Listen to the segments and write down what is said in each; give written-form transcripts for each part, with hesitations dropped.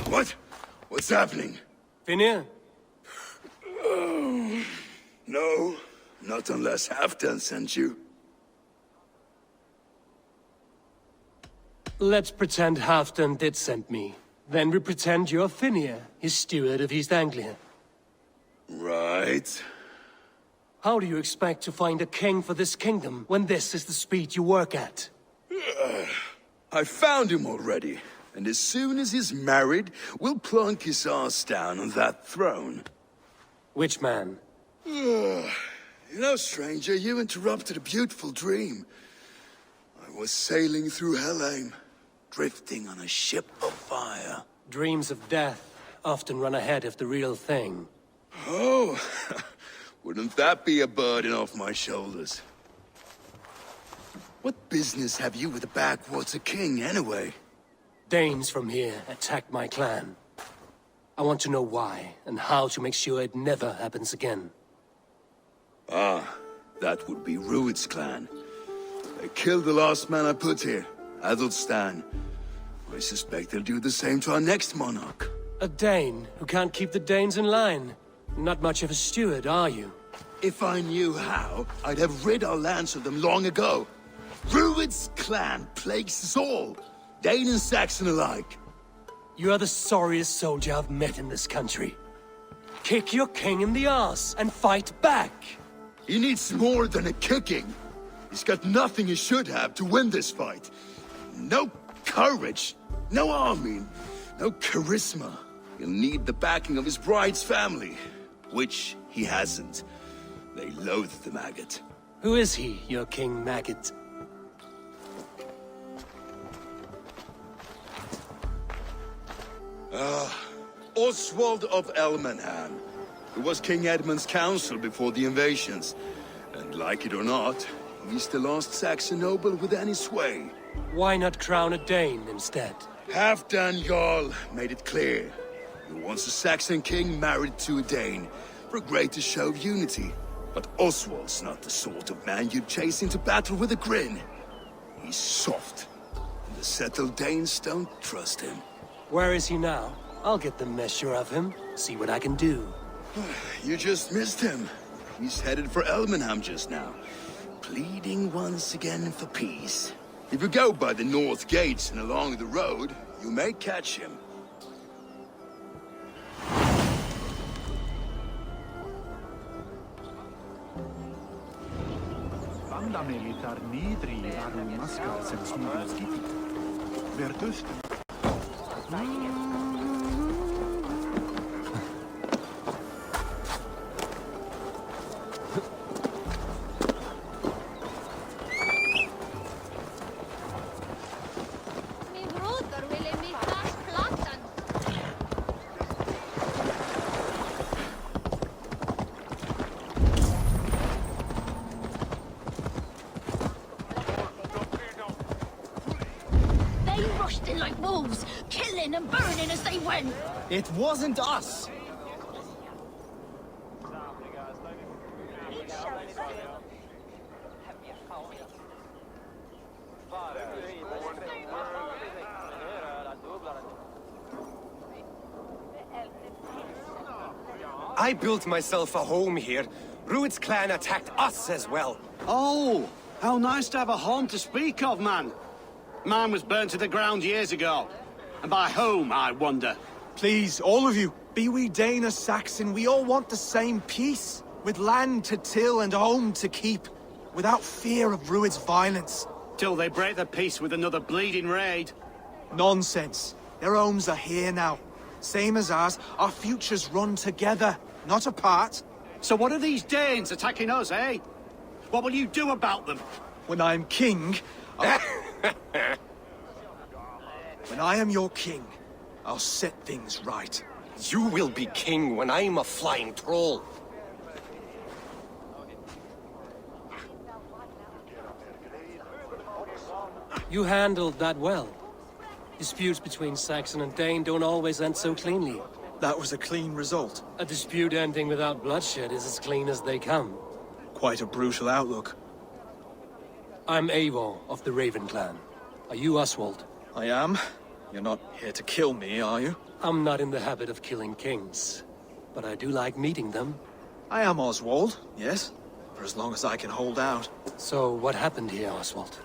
What? What's happening? Finnir? Oh, no, not unless Halfdan sent you. Let's pretend Halfdan did send me. Then we pretend you're Finnir, his steward of East Anglia. Right. How do you expect to find a king for this kingdom when this is the speed you work at? I found him already. And as soon as he's married, we'll plunk his ass down on that throne. Which man? You know, stranger, you interrupted a beautiful dream. I was sailing through Helheim, drifting on a ship of fire. Dreams of death often run ahead of the real thing. Oh, wouldn't that be a burden off my shoulders? What business have you with the backwater king, anyway? Danes from here attacked my clan. I want to know why, and how to make sure it never happens again. Ah, that would be Rued's clan. They killed the last man I put here, Adelstan. I suspect they'll do the same to our next monarch. A Dane who can't keep the Danes in line. Not much of a steward, are you? If I knew how, I'd have rid our lands of them long ago. Rued's clan plagues us all. Dane and Saxon alike. You are the sorriest soldier I've met in this country. Kick your king in the arse and fight back! He needs more than a kicking. He's got nothing he should have to win this fight. No courage, no army, no charisma. He'll need the backing of his bride's family, which he hasn't. They loathe the maggot. Who is he, your king maggot? Oswald of Elmenham, who was King Edmund's counsel before the invasions. And like it or not, he's the last Saxon noble with any sway. Why not crown a Dane instead? Halfdan Jarl made it clear. He wants a Saxon king married to a Dane, for a greater show of unity. But Oswald's not the sort of man you'd chase into battle with a grin. He's soft, and the settled Danes don't trust him. Where is he now? I'll get the measure of him, see what I can do. You just missed him. He's headed for Elmenham just now, pleading once again for peace. If you go by the north gates and along the road, you may catch him. Like wolves, killing and burning as they went. It wasn't us. I built myself a home here. Rued's clan attacked us as well. Oh, how nice to have a home to speak of, man. Mine was burnt to the ground years ago. And by home, I wonder. Please, all of you, be we Dane or Saxon, we all want the same peace. With land to till and home to keep. without fear of Rued's violence. Till they break the peace with another bleeding raid. Nonsense. Their homes are here now. Same as ours, our futures run together, not apart. So what are these Danes attacking us, eh? What will you do about them? When I am king, when I am your king, I'll set things right. You will be king when I'm a flying troll. You handled that well. Disputes between Saxon and Dane don't always end so cleanly. That was a clean result. A dispute ending without bloodshed is as clean as they come. Quite a brutal outlook. I'm Eivor of the Raven clan. Are you Oswald? I am. You're not here to kill me, are you? I'm not in the habit of killing kings, but I do like meeting them. I am Oswald, yes. For as long as I can hold out. So what happened here, Oswald?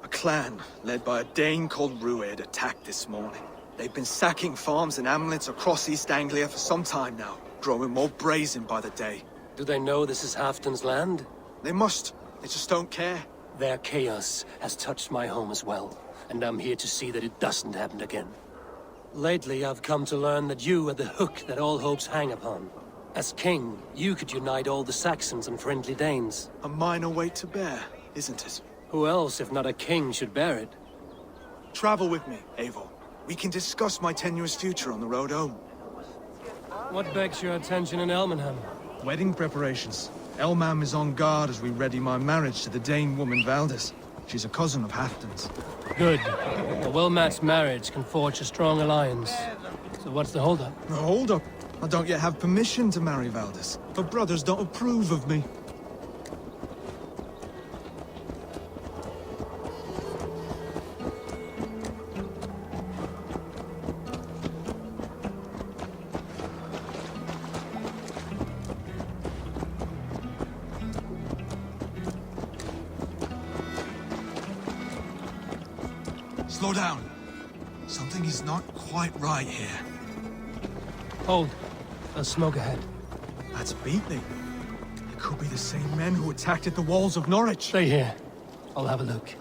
A clan, led by a Dane called Rued, attacked this morning. They've been sacking farms and hamlets across East Anglia for some time now, growing more brazen by the day. Do they know this is Halfdan's land? They must. They just don't care. Their chaos has touched my home as well, and I'm here to see that it doesn't happen again. Lately, I've come to learn that you are the hook that all hopes hang upon. As king, you could unite all the Saxons and friendly Danes. A minor weight to bear, isn't it? Who else, if not a king, should bear it? Travel with me, Eivor. We can discuss my tenuous future on the road home. What begs your attention in Elmenham? Wedding preparations. Elmam is on guard as we ready my marriage to the Dane woman Valdis. She's a cousin of Halfdan's. Good. A well-matched marriage can forge a strong alliance. So what's the holdup? Now, hold up. I don't yet have permission to marry Valdis. Her brothers don't approve of me. Slow down. Something is not quite right here. Hold. There's smoke ahead. That's Beatley. It could be the same men who attacked at the walls of Norwich. Stay here. I'll have a look.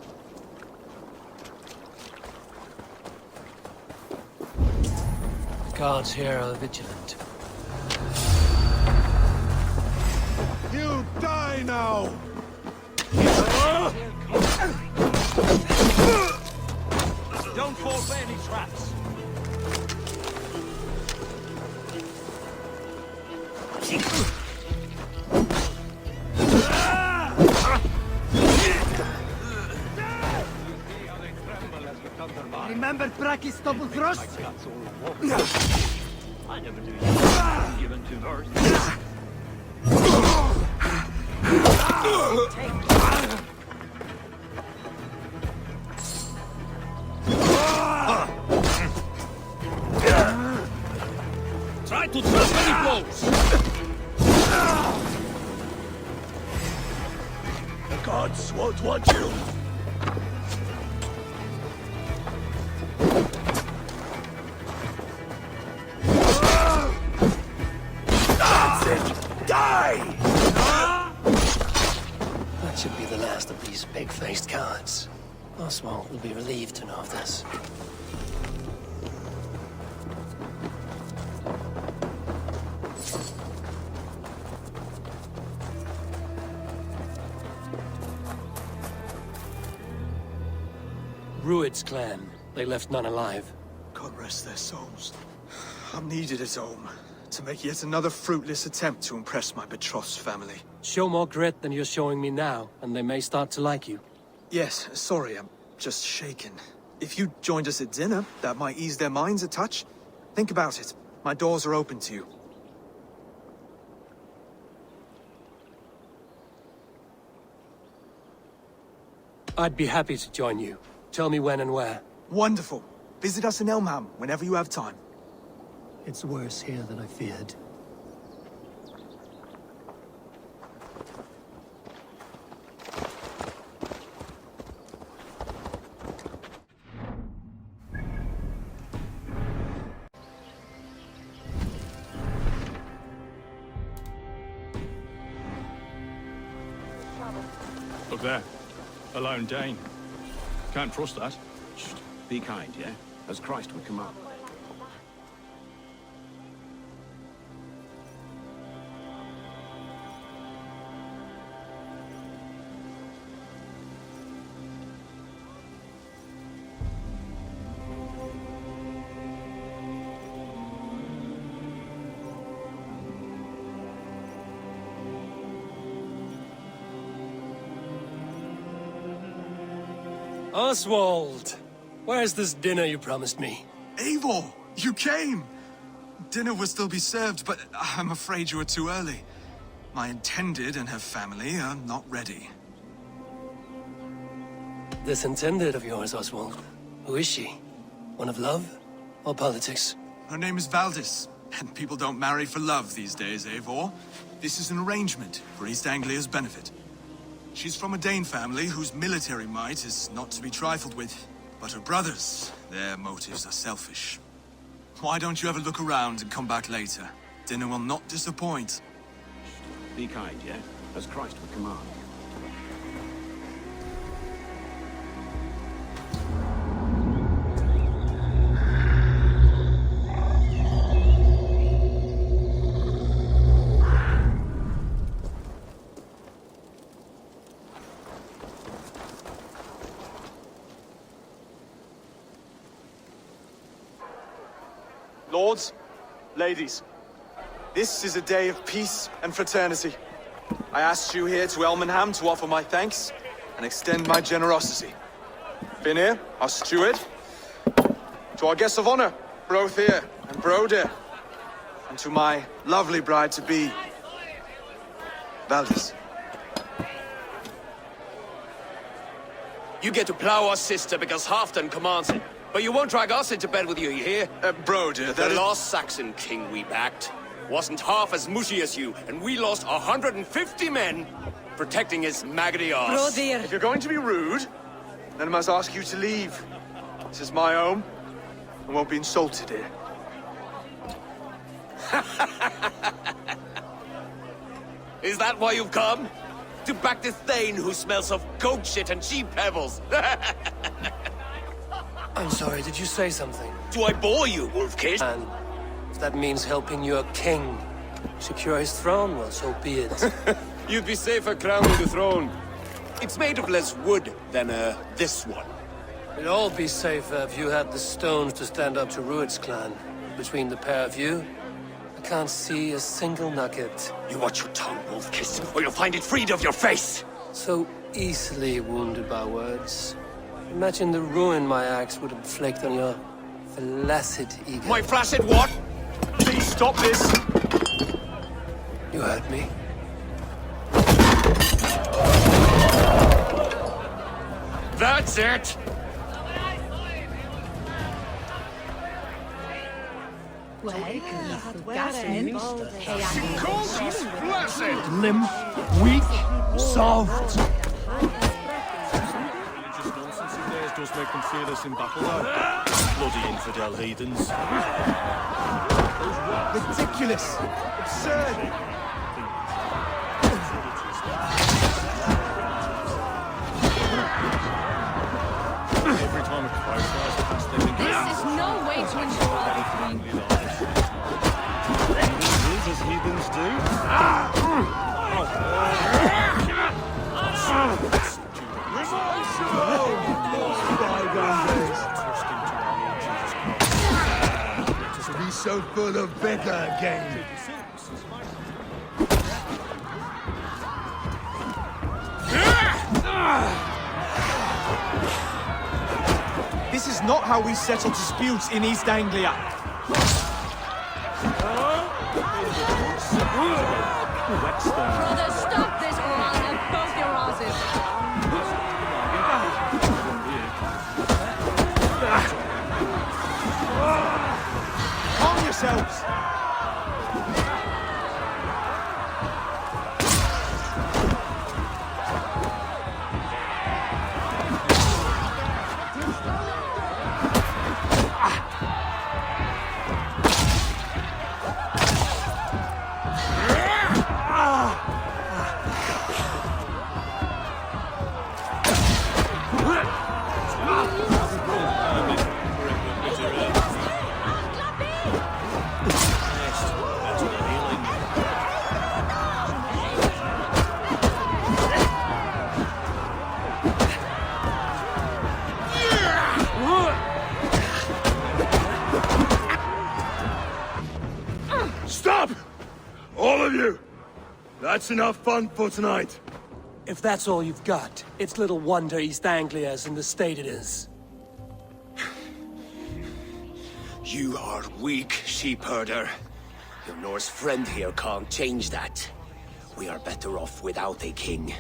The guards here are vigilant. You die now! Don't fall for any traps. Remember Brack's double thrust? I never do. Given to verse. Try to trust any blows. The gods won't want you. That's it! Die! That should be the last of these big-faced cowards. Oswald will be relieved to know of this. Rued's clan. They left none alive. God rest their souls. I'm needed at home to make yet another fruitless attempt to impress my betrothed's family. Show more grit than you're showing me now, and they may start to like you. Yes, sorry, I'm just shaken. If you joined us at dinner, that might ease their minds a touch. Think about it. My doors are open to you. I'd be happy to join you. Tell me when and where. Wonderful. Visit us in Elmham whenever you have time. It's worse here than I feared. Look there. A lone Dane. Can't trust that. Shh. Be kind, yeah? As Christ would command. Oswald! Where's this dinner you promised me? Eivor, you came! Dinner will still be served, but I'm afraid you were too early. My intended and her family are not ready. This intended of yours, Oswald. Who is she? One of love or politics? Her name is Valdis, and people don't marry for love these days, Eivor. This is an arrangement for East Anglia's benefit. She's from a Dane family whose military might is not to be trifled with. But her brothers, their motives are selfish. Why don't you have a look around and come back later? Dinner will not disappoint. Be kind, yeah? As Christ would command. Lords, ladies, this is a day of peace and fraternity. I asked you here to Elmenham to offer my thanks and extend my generosity. Finir, our steward, to our guests of honor, Brothir and Brodir, and to my lovely bride-to-be, Valdis. You get to plow our sister because Halfdan commands it. But you won't drag us into bed with you, you hear? Brodir, The last Saxon king we backed wasn't half as mushy as you, and we lost 150 men protecting his maggoty arse. If you're going to be rude, then I must ask you to leave. This is my home. I won't be insulted here. Is that why you've come? To back this Thegn who smells of goat shit and cheap pebbles? I'm sorry, did you say something? Do I bore you, Wolfkid? And if that means helping your king secure his throne, well, so be it. You'd be safer crowning the throne. It's made of less wood than, this one. It'd all be safer if you had the stones to stand up to Rued's clan. Between the pair of you, I can't see a single nugget. You watch your tongue, Wolfkid, or you'll find it freed of your face! So easily wounded by words. Imagine the ruin my axe would inflict on your flaccid ego. My flaccid what? Please stop this! You heard me. That's it! Limp, weak, soft. Religious nonsense of theirs does make them fearless in battle, though. Bloody infidel heathens. Ridiculous! Absurd! Every time a crow flies past, they think This is no way to ensure our victory. as heathens do. To be so full of beggar again. This is not how we settle disputes in East Anglia. Brothers, stop this or I'll have both your asses. Calm yourselves! Stop! All of you! That's enough fun for tonight. If that's all you've got, it's little wonder East Anglia is in the state it is. You are weak, sheep herder. Your Norse friend here can't change that. We are better off without a king.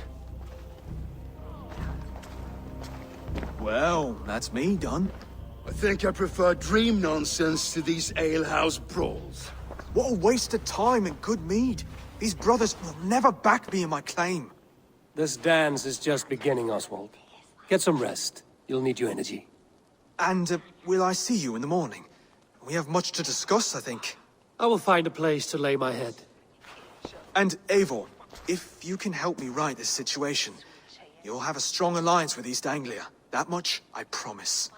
Well, that's me done. I think I prefer dream nonsense to these alehouse brawls. What a waste of time and good mead. These brothers will never back me in my claim. This dance is just beginning, Oswald. Get some rest. You'll need your energy. And will I see you in the morning? We have much to discuss, I think. I will find a place to lay my head. And Eivor, if you can help me right this situation, you'll have a strong alliance with East Anglia. That much, I promise.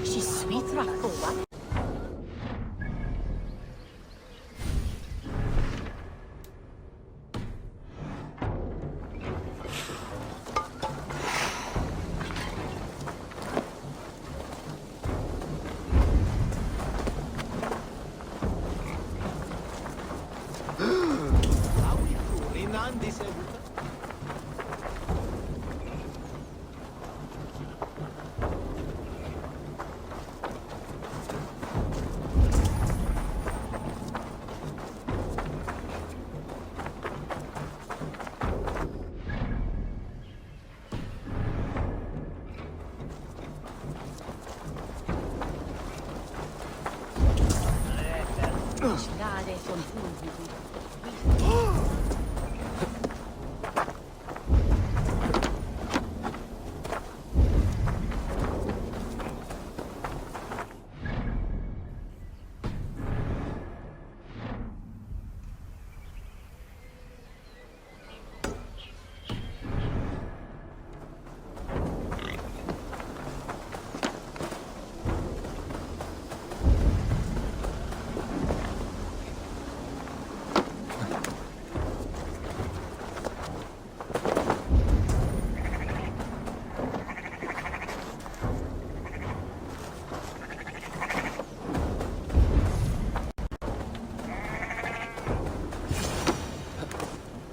She's sweet, Rakoa.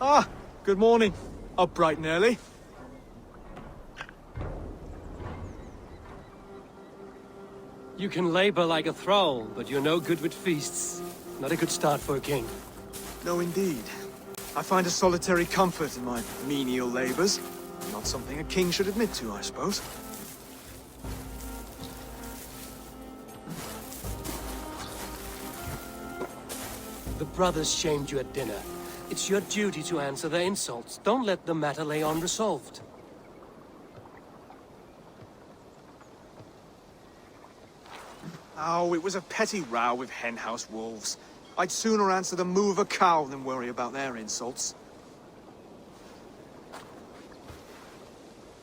Ah, good morning. Up bright and early. You can labor like a thrall, but you're no good with feasts. Not a good start for a king. No, indeed. I find a solitary comfort in my menial labors. Not something a king should admit to, I suppose. The brothers shamed you at dinner. It's your duty to answer their insults. Don't let the matter lay unresolved. Oh, it was a petty row with henhouse wolves. I'd sooner answer the moo of a cow than worry about their insults.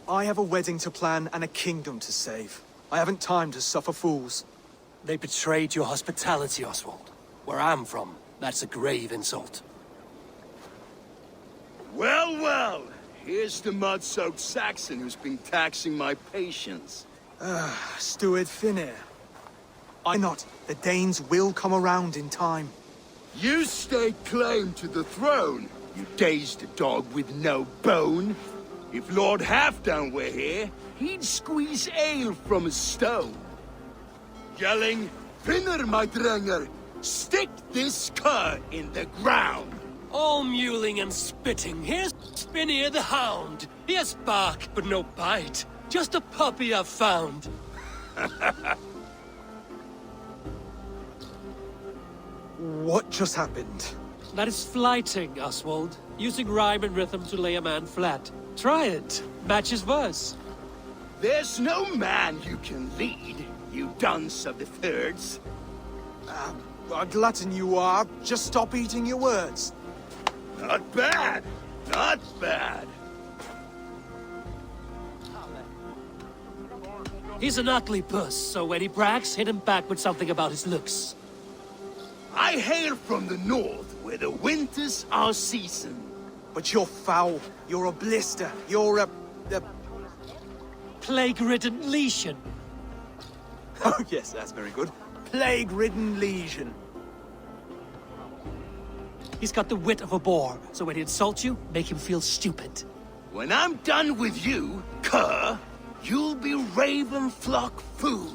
I have a wedding to plan and a kingdom to save. I haven't time to suffer fools. They betrayed your hospitality, Oswald. Where I'm from, that's a grave insult. Well, well. Here's the mud-soaked Saxon who's been taxing my patience. Steward Finir. I not. The Danes will come around in time. You stake claim to the throne, you dazed dog with no bone. If Lord Halfdan were here, he'd squeeze ale from a stone. Yelling, Finner, my drenger, stick this cur in the ground. All mewling and spitting. Here's Spinir the Hound. He has bark, but no bite. Just a puppy I've found. What just happened? That is flighting, Oswald. Using rhyme and rhythm to lay a man flat. Try it. Matches verse. There's no man you can lead, you dunce of the thirds. A glutton you are. Just stop eating your words. Not bad. Not bad. He's an ugly puss, so when he brags, hit him back with something about his looks. I hail from the north, where the winters are ceasing. But you're foul. You're a blister. You're a... Plague-ridden lesion. Oh, yes, that's very good. Plague-ridden lesion. He's got the wit of a boar, so when he insults you, make him feel stupid. When I'm done with you, cur, you'll be raven flock food.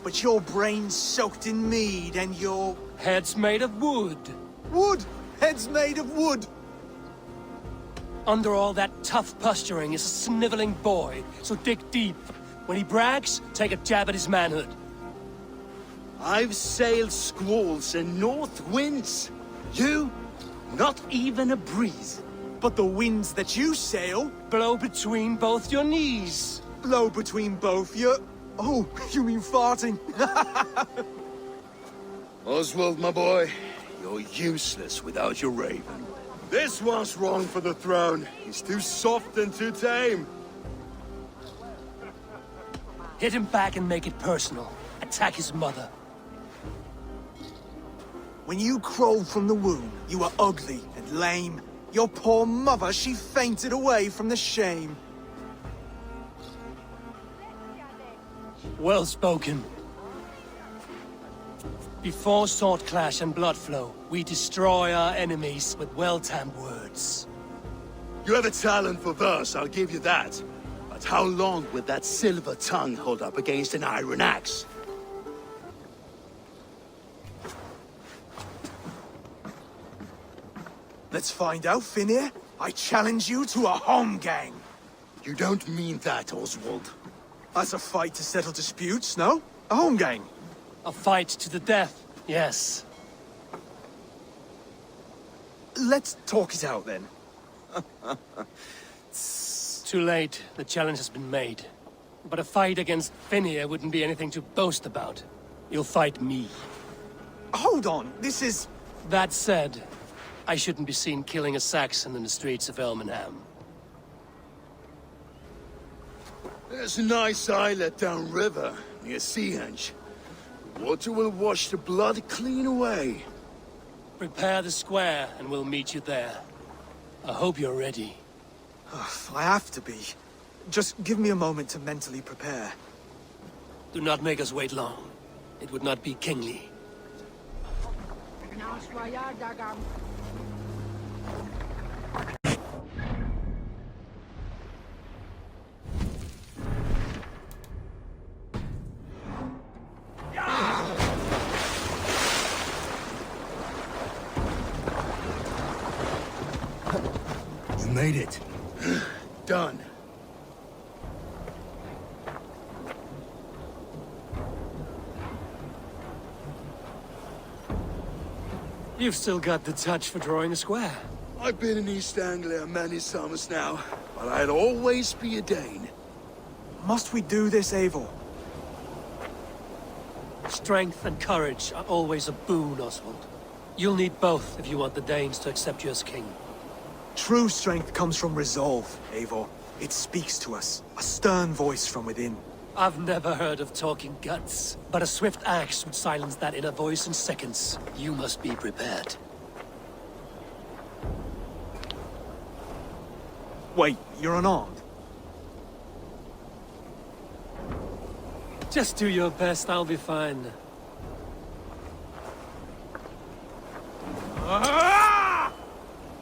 But your brain's soaked in mead, and your... Head's made of wood. Wood! Head's made of wood! Under all that tough posturing is a sniveling boy, so dig deep. When he brags, take a jab at his manhood. I've sailed squalls and north winds. You, not even a breeze. But the winds that you sail... Blow between both your knees. Blow between both your... Oh, you mean farting? Oswald, my boy, you're useless without your raven. This one's wrong for the throne. He's too soft and too tame. Hit him back and make it personal. Attack his mother. When you crawled from the womb, you were ugly and lame. Your poor mother, she fainted away from the shame. Well spoken. Before sword clash and blood flow, we destroy our enemies with well-timed words. You have a talent for verse, I'll give you that. But how long would that silver tongue hold up against an iron axe? Let's find out, Finir. I challenge you to a home gang. You don't mean that, Oswald. That's a fight to settle disputes, no? A home gang. A fight to the death, yes. Let's talk it out, then. Too late. The challenge has been made. But a fight against Finir wouldn't be anything to boast about. You'll fight me. Hold on, this is... That said, I shouldn't be seen killing a Saxon in the streets of Elmenham. There's a nice islet downriver, near Seahenge. The water will wash the blood clean away. Prepare the square, and we'll meet you there. I hope you're ready. I have to be. Just give me a moment to mentally prepare. Do not make us wait long. It would not be kingly. You made it. Done. You've still got the touch for drawing a square. I've been in East Anglia many summers now, but I'll always be a Dane. Must we do this, Eivor? Strength and courage are always a boon, Oswald. You'll need both if you want the Danes to accept you as king. True strength comes from resolve, Eivor. It speaks to us. A stern voice from within. I've never heard of talking guts, but a swift axe would silence that inner voice in seconds. You must be prepared. Wait, you're unarmed? Just do your best, I'll be fine.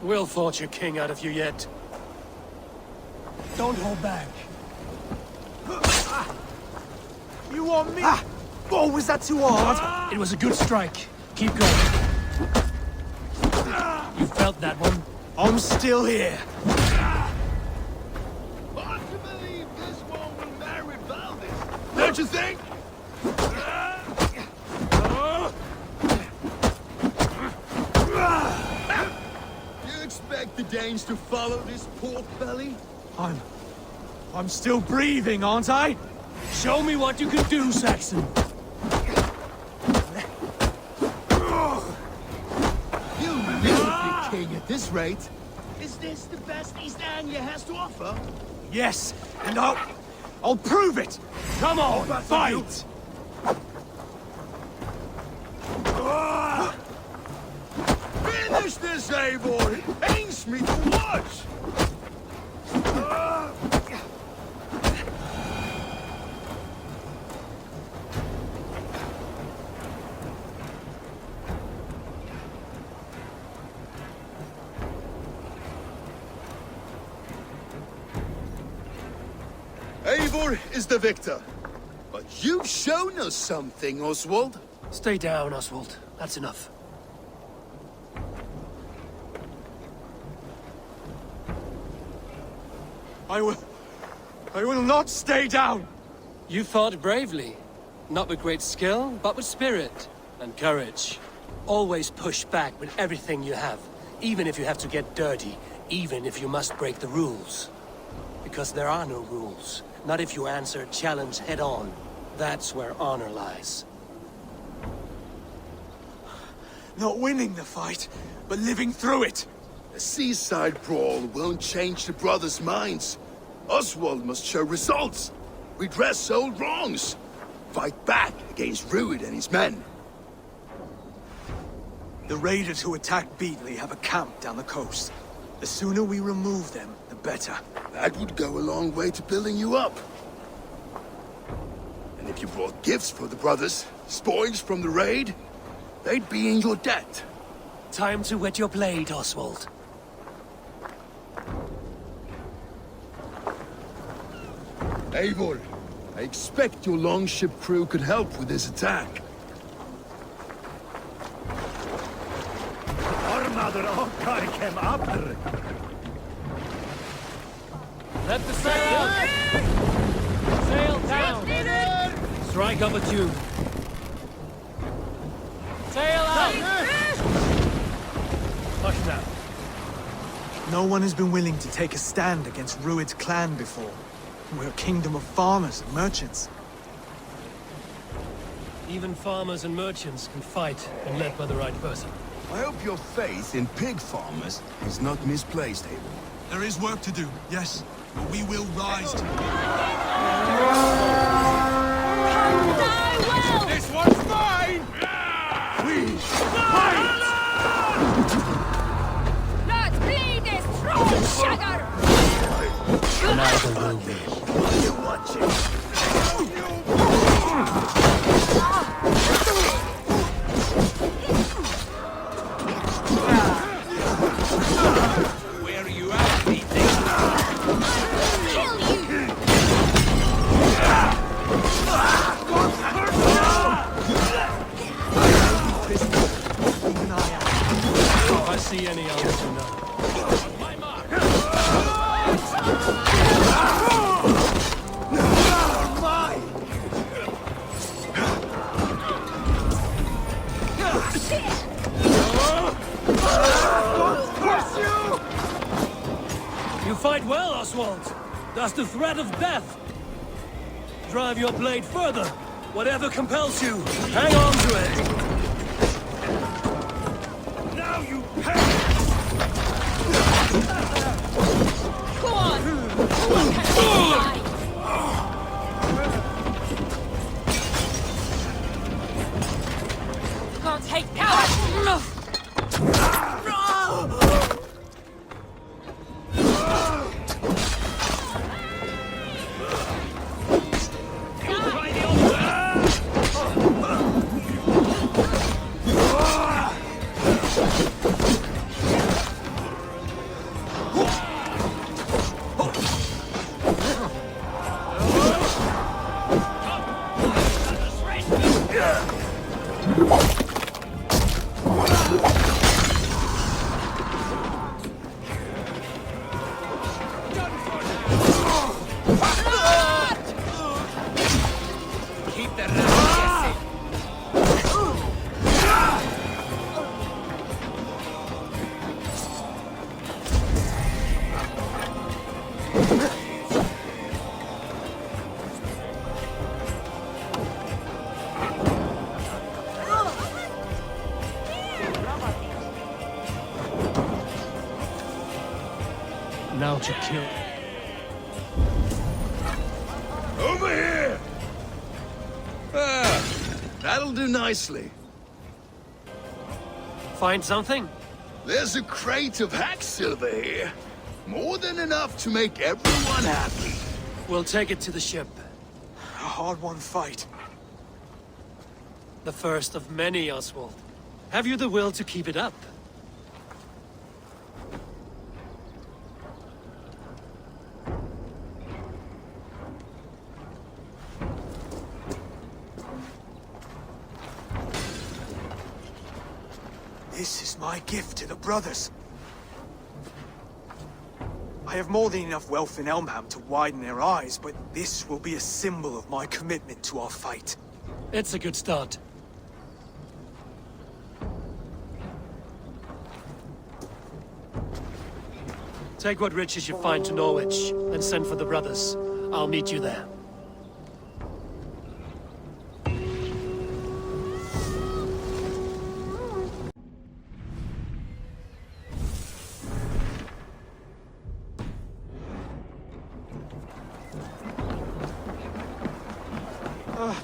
We'll forge a king out of you yet. Don't hold back. You want me? Oh, was that too hard? It was a good strike. Keep going. You felt that one? I'm still here. Hard to believe this one will marry Valdis. Don't you think? You expect the Danes to follow this pork belly? I'm still breathing, aren't I? Show me what you can do, Saxon. You will be king at this rate. Is this the best East Anglia has to offer? Yes, and I'll prove it! Come on, fight! Finish this, Eivor! It pains me to watch! Eivor is the victor. But you've shown us something, Oswald. Stay down, Oswald. That's enough. I will not stay down! You fought bravely. Not with great skill, but with spirit and courage. Always push back with everything you have, even if you have to get dirty, even if you must break the rules. Because there are no rules. Not if you answer a challenge head-on. That's where honor lies. Not winning the fight, but living through it! A seaside brawl won't change the brothers' minds. Oswald must show results. Redress old wrongs. Fight back against Rued and his men. The raiders who attacked Beatley have a camp down the coast. The sooner we remove them, the better. That would go a long way to building you up. And if you brought gifts for the brothers, spoils from the raid, they'd be in your debt. Time to wet your blade, Oswald. Eivor, I expect your longship crew could help with this attack. Let the sail out! Sail down! Strike up a tune. Sail out! Hush now. No one has been willing to take a stand against Rued's clan before. We're a kingdom of farmers and merchants. Even farmers and merchants can fight when led by the right person. I hope your faith in pig farmers is not misplaced, Eivor. There is work to do, yes, but we will rise to it. This one's mine! Please, Let's bleed this troll sugar! Neither will we. you watch it. Where are you at, Beatley? Kill you! If I see any, I'll let you know. My mark! You fight well, Oswald. That's the threat of death. Drive your blade further. Whatever compels you, hang on to it. Now you pay! Go on! Who can die? Can't take power! Keep the rat Now to kill. That'll do nicely. Find something? There's a crate of hack silver here. More than enough to make everyone happy. We'll take it to the ship. A hard-won fight. The first of many, Oswald. Have you the will to keep it up? This is my gift to the brothers. I have more than enough wealth in Elmham to widen their eyes, but this will be a symbol of my commitment to our fight. It's a good start. Take what riches you find to Norwich, and send for the brothers. I'll meet you there.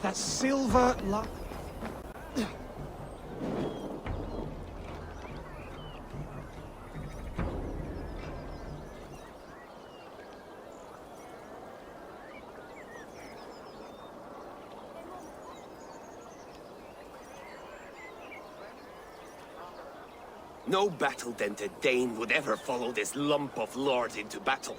That silver No battle-dented Thegn would ever follow this lump of lord into battle.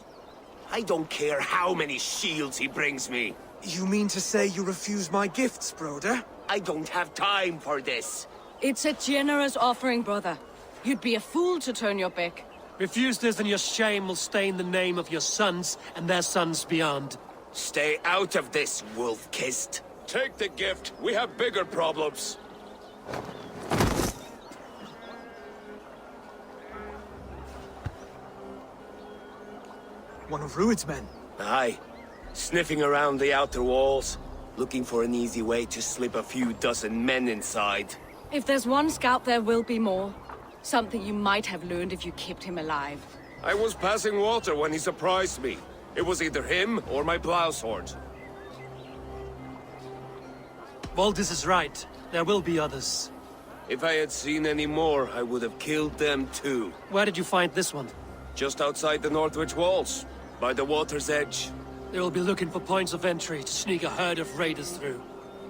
I don't care how many shields he brings me. You mean to say you refuse my gifts, Broder? I don't have time for this. It's a generous offering, brother. You'd be a fool to turn your back. Refuse this and your shame will stain the name of your sons and their sons beyond. Stay out of this, wolf-kissed. Take the gift. We have bigger problems. One of Rued's men. Aye. Sniffing around the outer walls, looking for an easy way to slip a few dozen men inside. If there's one scout, there will be more. Something you might have learned if you kept him alive. I was passing water when he surprised me. It was either him or my plow sword. Valdis is right. There will be others. If I had seen any more, I would have killed them too. Where did you find this one? Just outside the Northwich walls, by the water's edge. They will be looking for points of entry to sneak a herd of raiders through.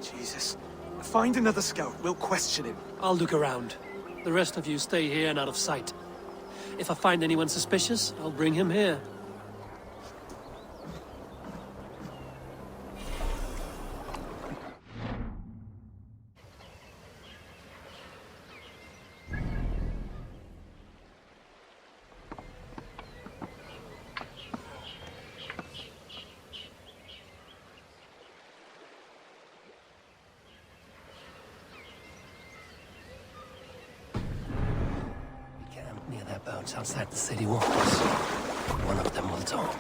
Jesus. Find another scout. We'll question him. I'll look around. The rest of you stay here and out of sight. If I find anyone suspicious, I'll bring him here. Near their boats outside the city walls. One of them will talk.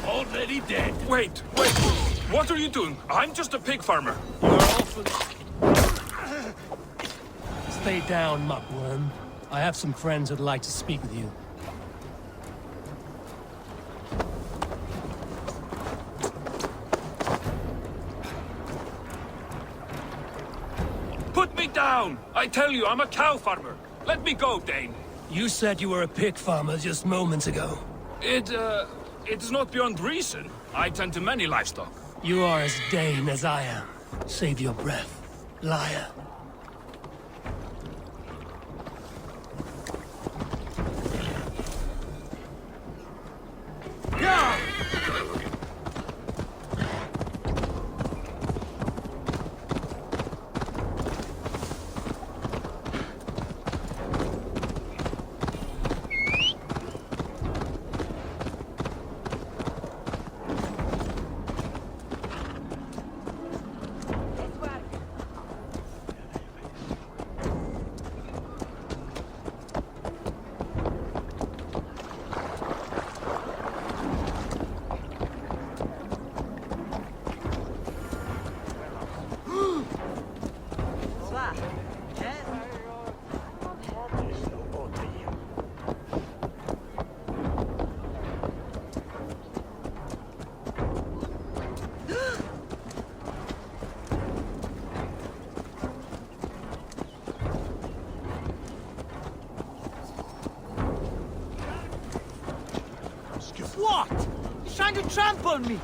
Already dead. Wait. What are you doing? I'm just a pig farmer. You're awful. Stay down, muckworm. I have some friends who'd like to speak with you. Put me down! I tell you, I'm a cow farmer. Let me go, Thegn. You said you were a pig farmer just moments ago. It is not beyond reason. I tend to many livestock. You are as Dane as I am. Save your breath, liar. What? He's trying to trample me!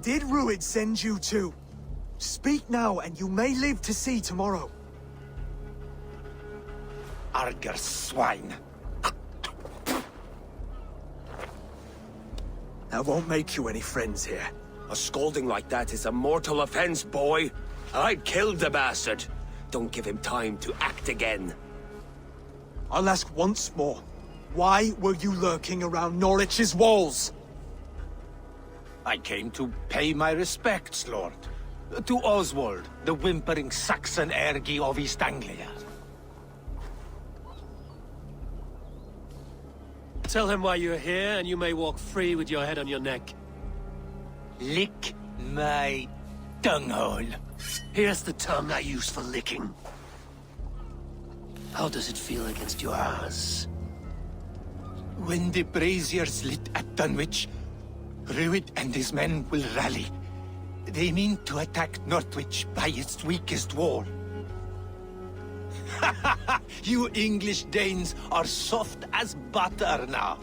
Did Rued send you too? Speak now, and you may live to see tomorrow. Arger swine. That won't make you any friends here. A scolding like that is a mortal offense, boy. I'd kill the bastard. Don't give him time to act again. I'll ask once more. Why were you lurking around Norwich's walls? I came to pay my respects, Lord. To Oswald, the whimpering Saxon ergi of East Anglia. Tell him why you're here, and you may walk free with your head on your neck. Lick my dunghole. Here's the tongue I use for licking. How does it feel against your ass? When the braziers lit at Dunwic, Rued and his men will rally. They mean to attack Norwich by its weakest wall. You English Danes are soft as butter now.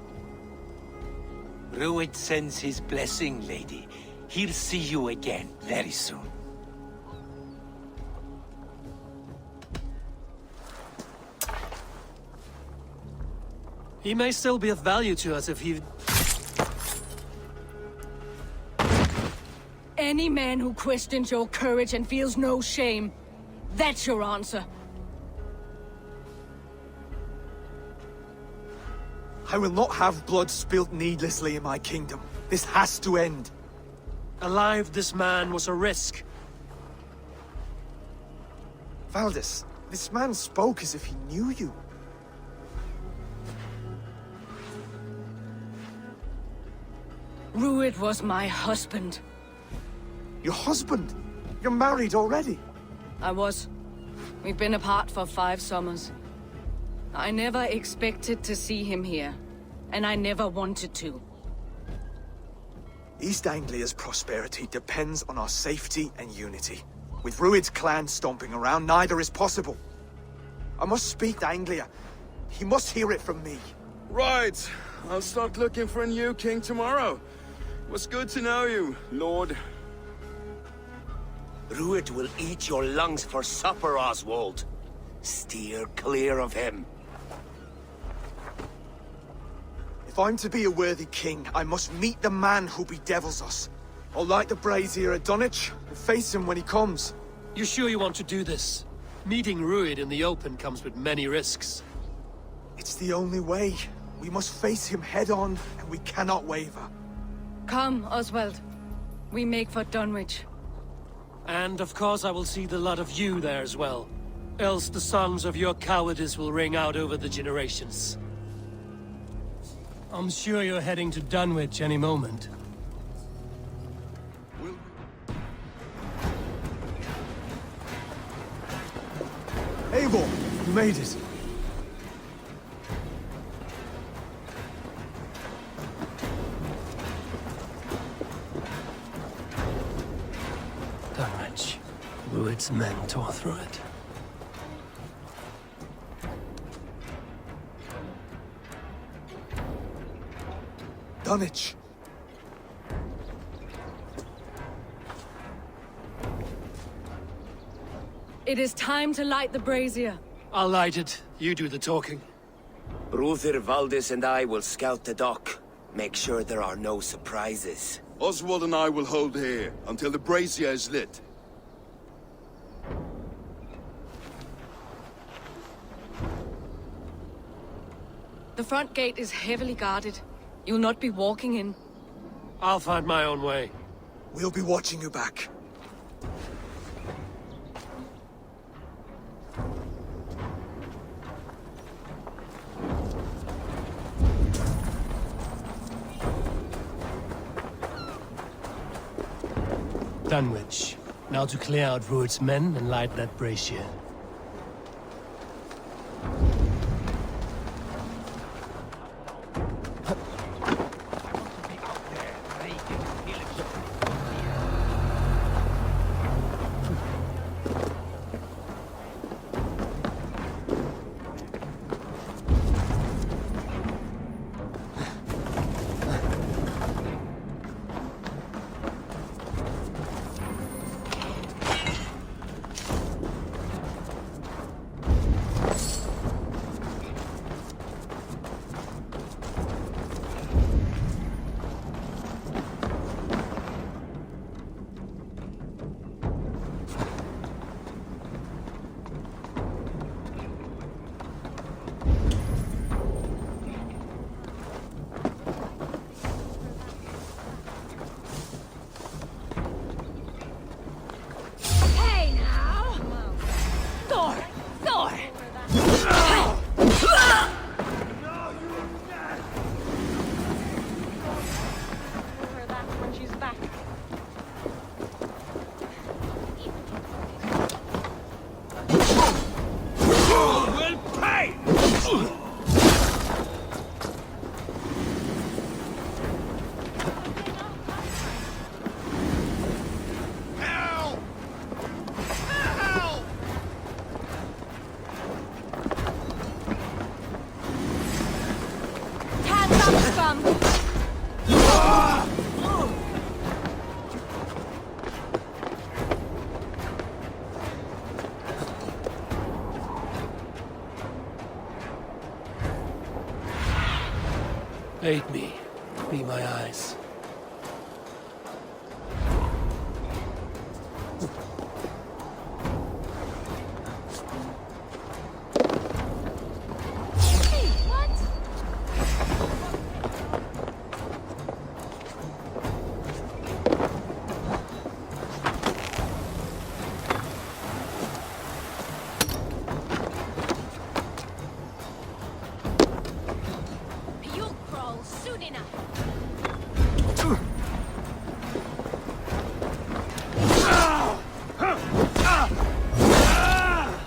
Rued sends his blessing, lady. He'll see you again very soon. He may still be of value to us if he... Any man who questions your courage and feels no shame, that's your answer. I will not have blood spilt needlessly in my kingdom. This has to end. Alive, this man was a risk. Valdis, this man spoke as if he knew you. Rued was my husband. Your husband? You're married already? I was. We've been apart for 5 summers. I never expected to see him here, and I never wanted to. East Anglia's prosperity depends on our safety and unity. With Rued's clan stomping around, neither is possible. I must speak to Anglia. He must hear it from me. Right. I'll start looking for a new king tomorrow. It was good to know you, Lord. Rued will eat your lungs for supper, Oswald. Steer clear of him. If I'm to be a worthy king, I must meet the man who bedevils us. I'll light the brazier at Dunwich and face him when he comes. You sure you want to do this? Meeting Rued in the open comes with many risks. It's the only way. We must face him head-on, and we cannot waver. Come, Oswald. We make for Dunwich. And of course I will see the lot of you there as well. Else the songs of your cowardice will ring out over the generations. I'm sure you're heading to Dunwic any moment. Eivor, you made it. Dunwich. Rued's men tore through it. Dunwich. It is time to light the brazier. I'll light it. You do the talking. Bruther Valdis and I will scout the dock. Make sure there are no surprises. Oswald and I will hold here until the brazier is lit. The front gate is heavily guarded. You'll not be walking in. I'll find my own way. We'll be watching you back. Dunwich. Now to clear out Rued's men and light that brazier. Aid me. Be my eyes.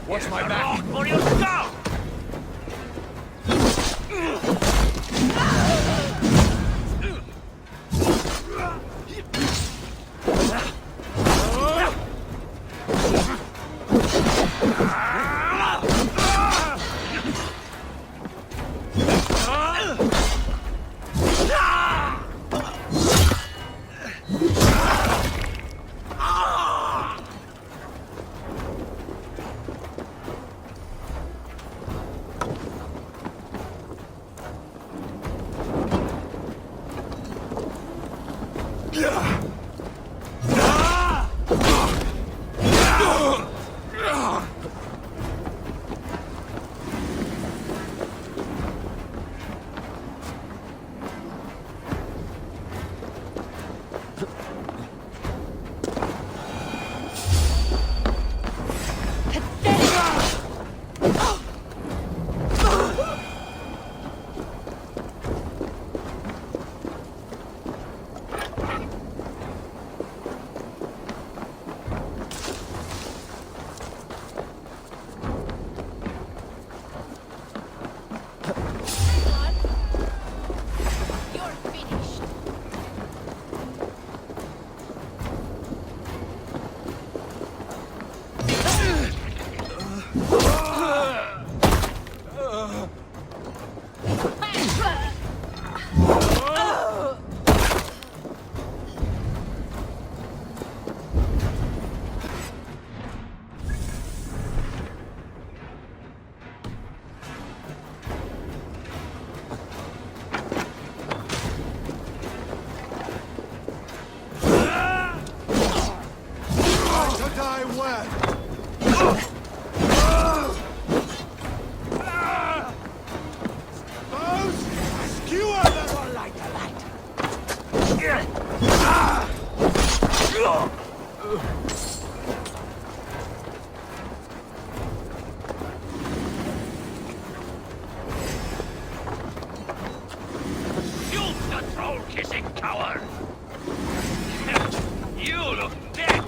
Watch my back! For your skull! Kissing coward! You look dead!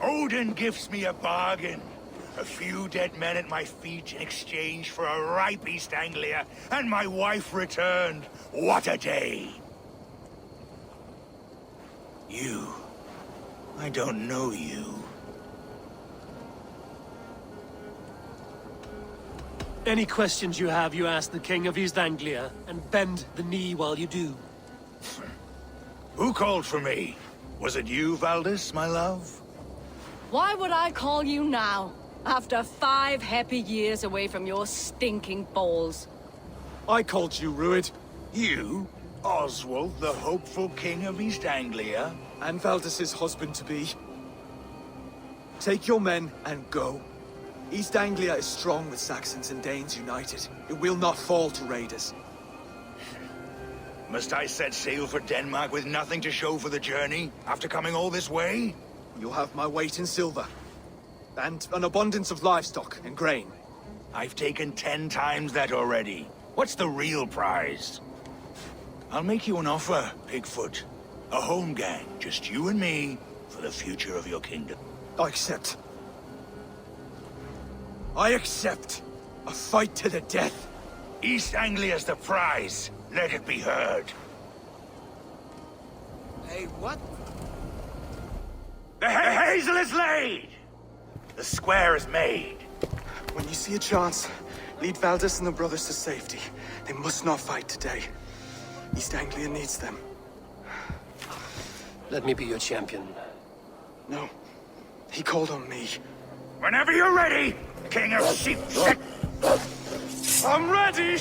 Odin gives me a bargain. A few dead men at my feet in exchange for a ripe East Anglia, and my wife returned. What a day! You. I don't know you. Any questions you have, you ask the King of East Anglia, and bend the knee while you do. Who called for me? Was it you, Valdis, my love? Why would I call you now, after 5 happy years away from your stinking balls? I called you, Rued. You? Oswald, the hopeful king of East Anglia? And Valdis's husband-to-be. Take your men and go. East Anglia is strong with Saxons and Danes united. It will not fall to raiders. Must I set sail for Denmark with nothing to show for the journey, after coming all this way? You'll have my weight in silver. And an abundance of livestock and grain. I've taken 10 times that already. What's the real prize? I'll make you an offer, Pigfoot. A home gang, just you and me, for the future of your kingdom. I accept. I accept. A fight to the death. East Anglia's the prize. Let it be heard. Hey, what? The hazel is laid! The square is made. When you see a chance, lead Valdis and the brothers to safety. They must not fight today. East Anglia needs them. Let me be your champion. No. He called on me. Whenever you're ready, King of Sheep. I'm ready!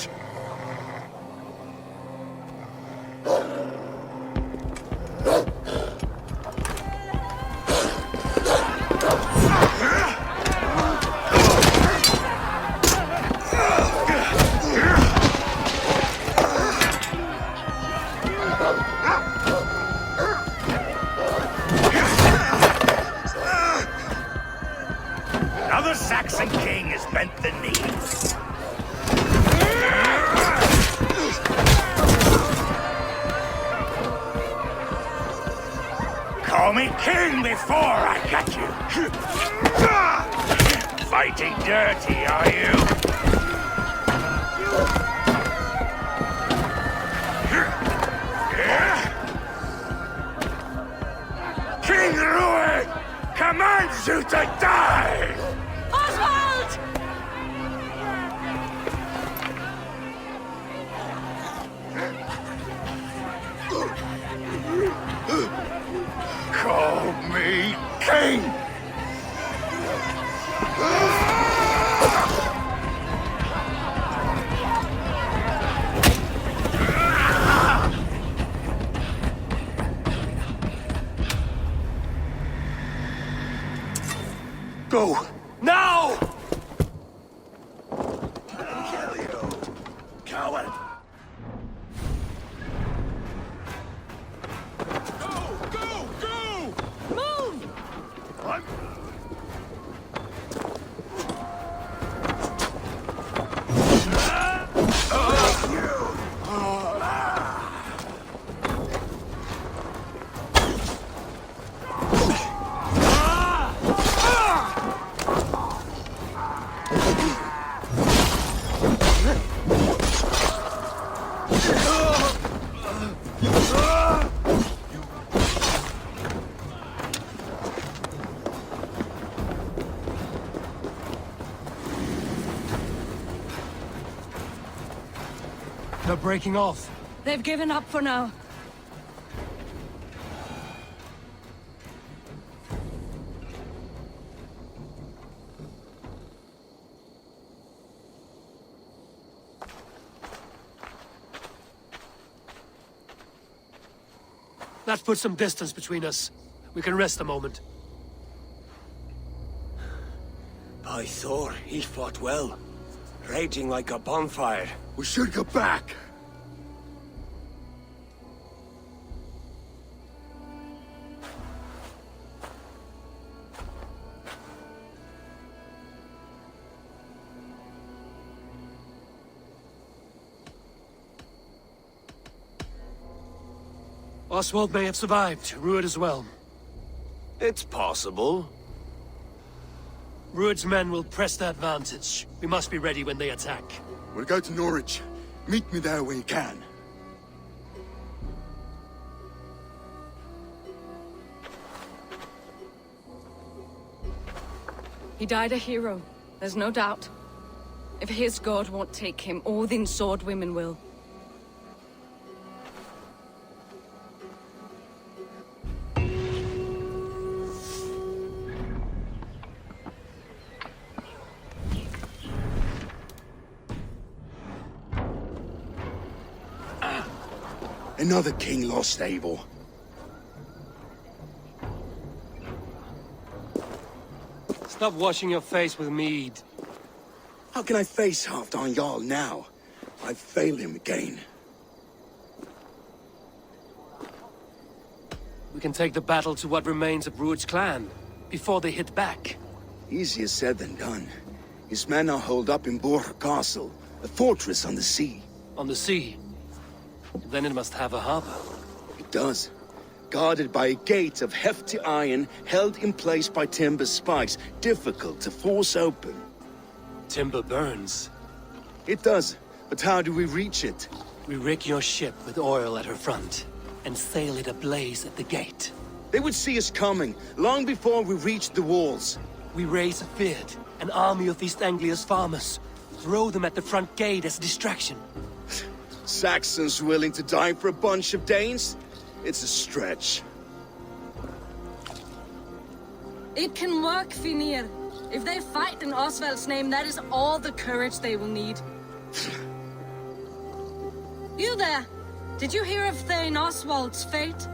Another Saxon king has bent the knee. Call me king before I got you. Fighting dirty, are you? King Rued commands you to die! Oswald! Call me king! Go! Now! coward! Move! They're breaking off. They've given up for now. That puts some distance between us. We can rest a moment. By Thor, he fought well. Raging like a bonfire. We should go back. Oswald may have survived, Rued as well. It's possible. Rued's men will press the advantage. We must be ready when they attack. We'll go to Norwich. Meet me there when you can. He died a hero, there's no doubt. If his god won't take him, Odin's sword women will. Another king lost, Eivor. Stop washing your face with mead. How can I face Halfdan Jarl now? I've failed him again. We can take the battle to what remains of Rued's clan, before they hit back. Easier said than done. His men are holed up in Burgh Castle, a fortress on the sea. On the sea? Then it must have a harbor. It does. Guarded by a gate of hefty iron, held in place by timber spikes, difficult to force open. Timber burns. It does, but how do we reach it? We rig your ship with oil at her front, and sail it ablaze at the gate. They would see us coming, long before we reached the walls. We raise a Fyrd, an army of East Anglia's farmers. Throw them at the front gate as a distraction. Saxons willing to die for a bunch of Danes? It's a stretch. It can work, Finir. If they fight in Oswald's name, that is all the courage they will need. You there! Did you hear of Thegn Oswald's fate?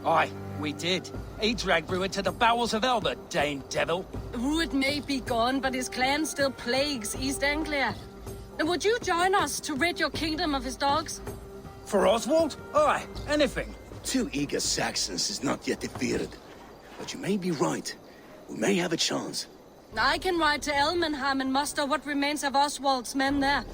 Aye, we did. He dragged Rued to the bowels of hell, the Dane devil. Rued may be gone, but his clan still plagues East Anglia. And would you join us to rid your kingdom of his dogs? For Oswald? Aye, anything. 2 eager Saxons is not yet defeated. But you may be right. We may have a chance. I can ride to Elmenham and muster what remains of Oswald's men there.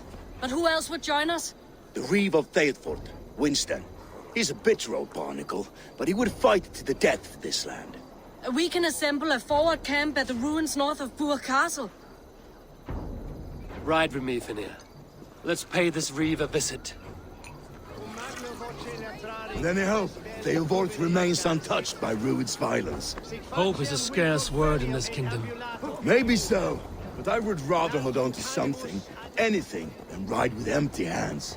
But who else would join us? The Reeve of Thetford, Winston. He's a bitter old barnacle, but he would fight to the death for this land. We can assemble a forward camp at the ruins north of Burgh Castle. Ride with me, Finir. Let's pay this Reeve a visit. And any hope, Theodorth remains untouched by Rued's violence. Hope is a scarce word in this kingdom. Maybe so, but I would rather hold on to something, anything, than ride with empty hands.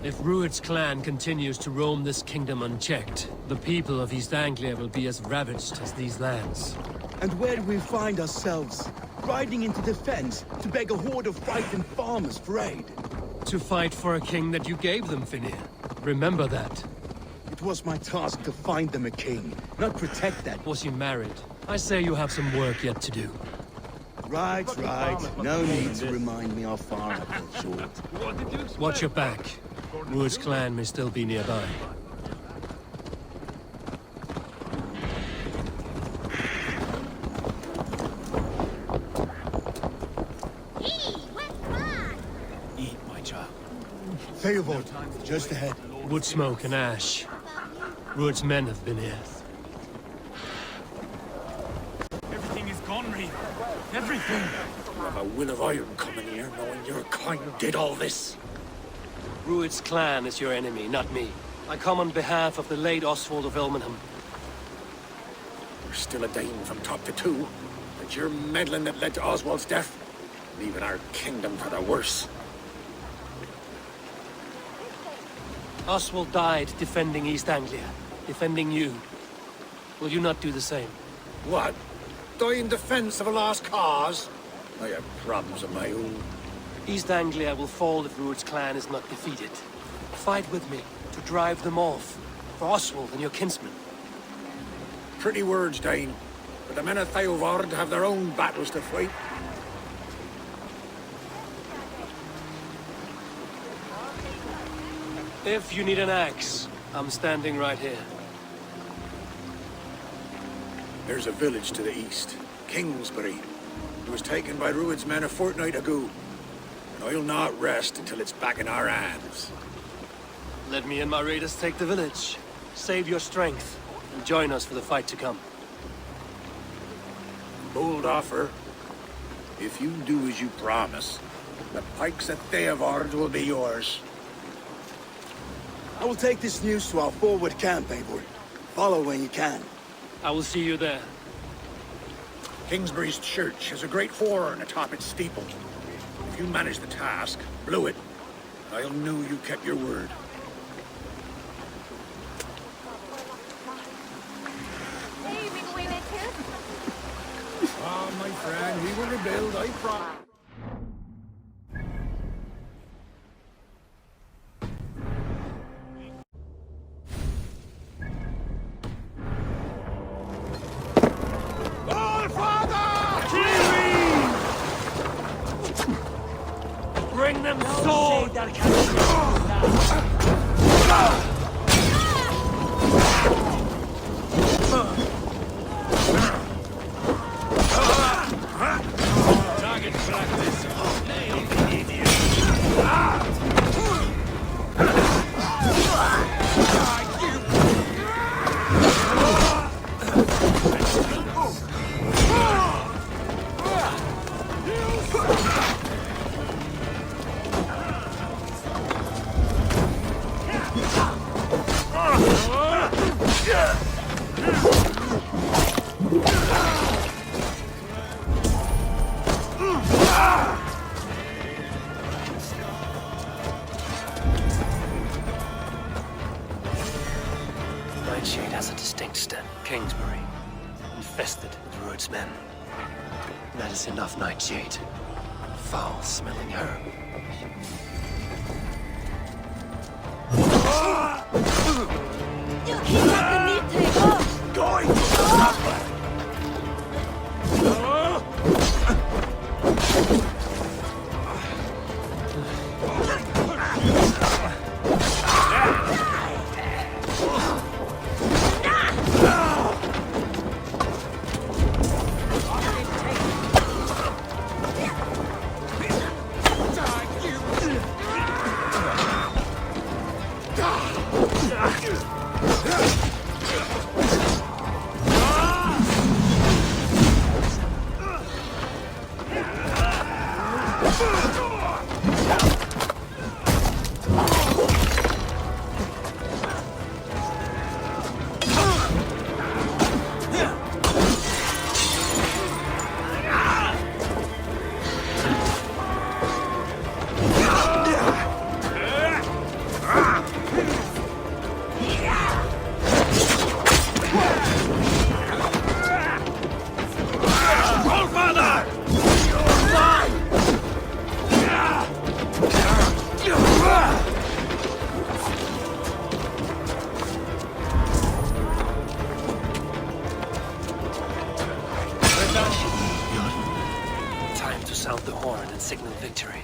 If Rued's clan continues to roam this kingdom unchecked, the people of East Anglia will be as ravaged as these lands. And where do we find ourselves? Riding into defense to beg a horde of frightened farmers for aid. To fight for a king that you gave them, Finir. Remember that. It was my task to find them a king, not protect that. Was he married? I say you have some work yet to do. Right. No need to remind me how far I fell short. Watch your back. Rued's clan may still be nearby. Eat, my child. Theobald, just ahead. Wood smoke and ash. Rued's men have been here. Everything is gone, Reed. Everything. You have a will of iron coming here, knowing your kind did all this. Rued's clan is your enemy, not me. I come on behalf of the late Oswald of Elmenham. You're still a Thegn from top to two, but you're meddling that led to Oswald's death, leaving our kingdom for the worse. Oswald died defending East Anglia, defending you. Will you not do the same? What? Die in defense of a lost cause? I have problems of my own. East Anglia will fall if Rued's clan is not defeated. Fight with me to drive them off, for Oswald and your kinsmen. Pretty words, Thegn, but the men of Theobald have their own battles to fight. If you need an axe, I'm standing right here. There's a village to the east, Kingsbury. It was taken by Rued's men a fortnight ago. And I'll not rest until it's back in our hands. Let me and my raiders take the village. Save your strength, and join us for the fight to come. Bold offer. If you do as you promise, the pikes at Theobald will be yours. I will take this news to our forward camp, Eivor. Follow when you can. I will see you there. Kingsbury's church has a great horn atop its steeple. If you manage the task, blow it, I'll know you kept your word. My friend, we will rebuild, I promise. Bring them sword! Target practice. Nightshade has a distinct stench. Kingsbury, infested with Rued's men. That is enough, Nightshade. Foul-smelling herb. signal victory.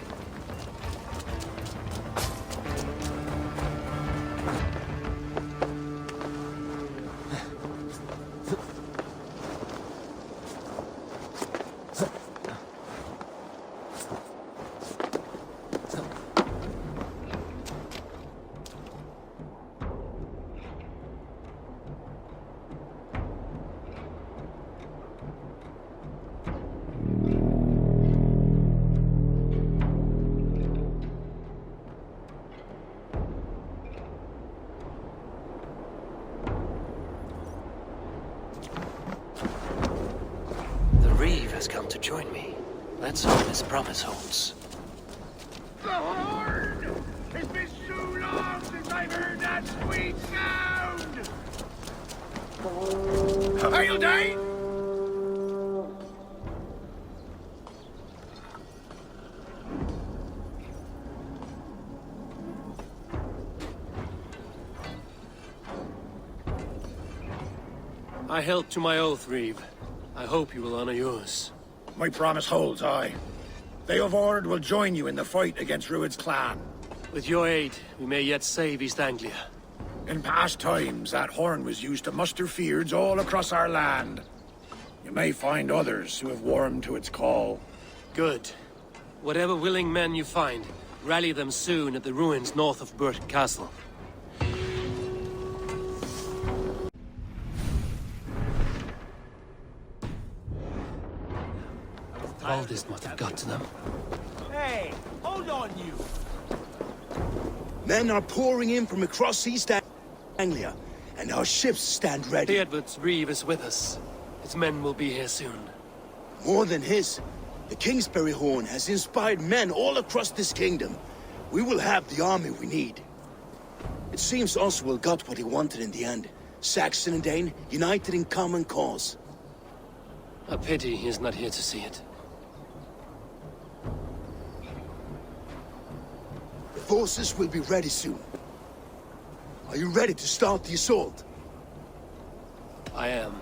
Has come to join me. Let's hope his promise holds. The horn! It's been so long since I've heard that sweet sound! Hail Dane! I held to my oath, Reeve. I hope you will honor yours. My promise holds, aye. Theodord will join you in the fight against Rued's clan. With your aid, we may yet save East Anglia. In past times, that horn was used to muster fyrds all across our land. You may find others who have warmed to its call. Good. Whatever willing men you find, rally them soon at the ruins north of Burgh Castle. All this must have got to them. Hey, hold on you! Men are pouring in from across East Anglia, and our ships stand ready. The Edward's Reeve is with us. His men will be here soon. More than his, the Kingsbury horn has inspired men all across this kingdom. We will have the army we need. It seems Oswald got what he wanted in the end. Saxon and Dane united in common cause. A pity he is not here to see it. The forces will be ready soon. Are you ready to start the assault? I am.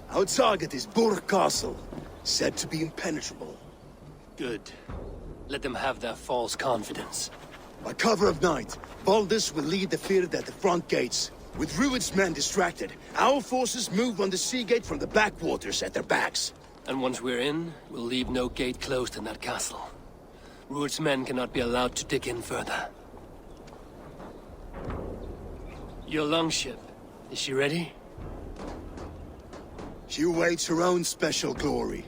Our target is Burgh Castle, said to be impenetrable. Good. Let them have their false confidence. By cover of night, Baldus will lead the field at the front gates. With Rued's men distracted, our forces move on the sea gate from the backwaters at their backs. And once we're in, we'll leave no gate closed in that castle. Rued's men cannot be allowed to dig in further. Your longship, is she ready? She awaits her own special glory.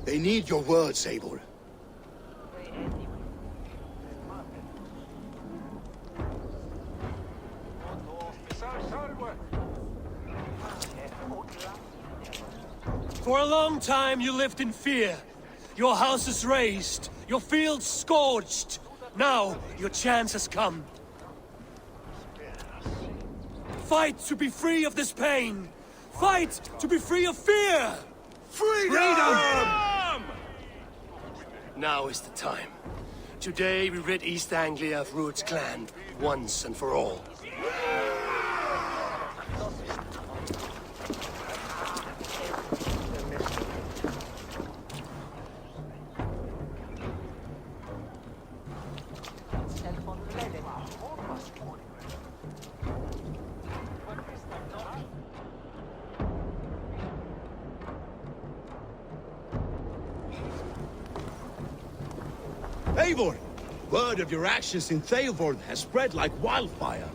They need your words, Eivor. For a long time you lived in fear. Your houses razed, your fields scorched. Now, your chance has come. Fight to be free of this pain! Fight to be free of fear! Freedom! Now is the time. Today we rid East Anglia of Rued's clan, once and for all. Eivor! Word of your actions in Thegn has spread like wildfire.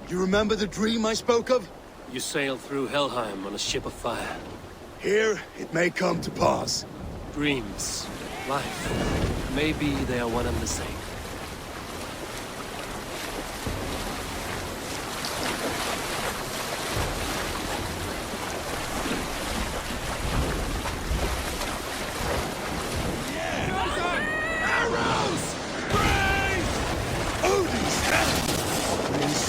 You remember the dream I spoke of? You sailed through Helheim on a ship of fire. Here, it may come to pass. Dreams, life, maybe they are one and the same.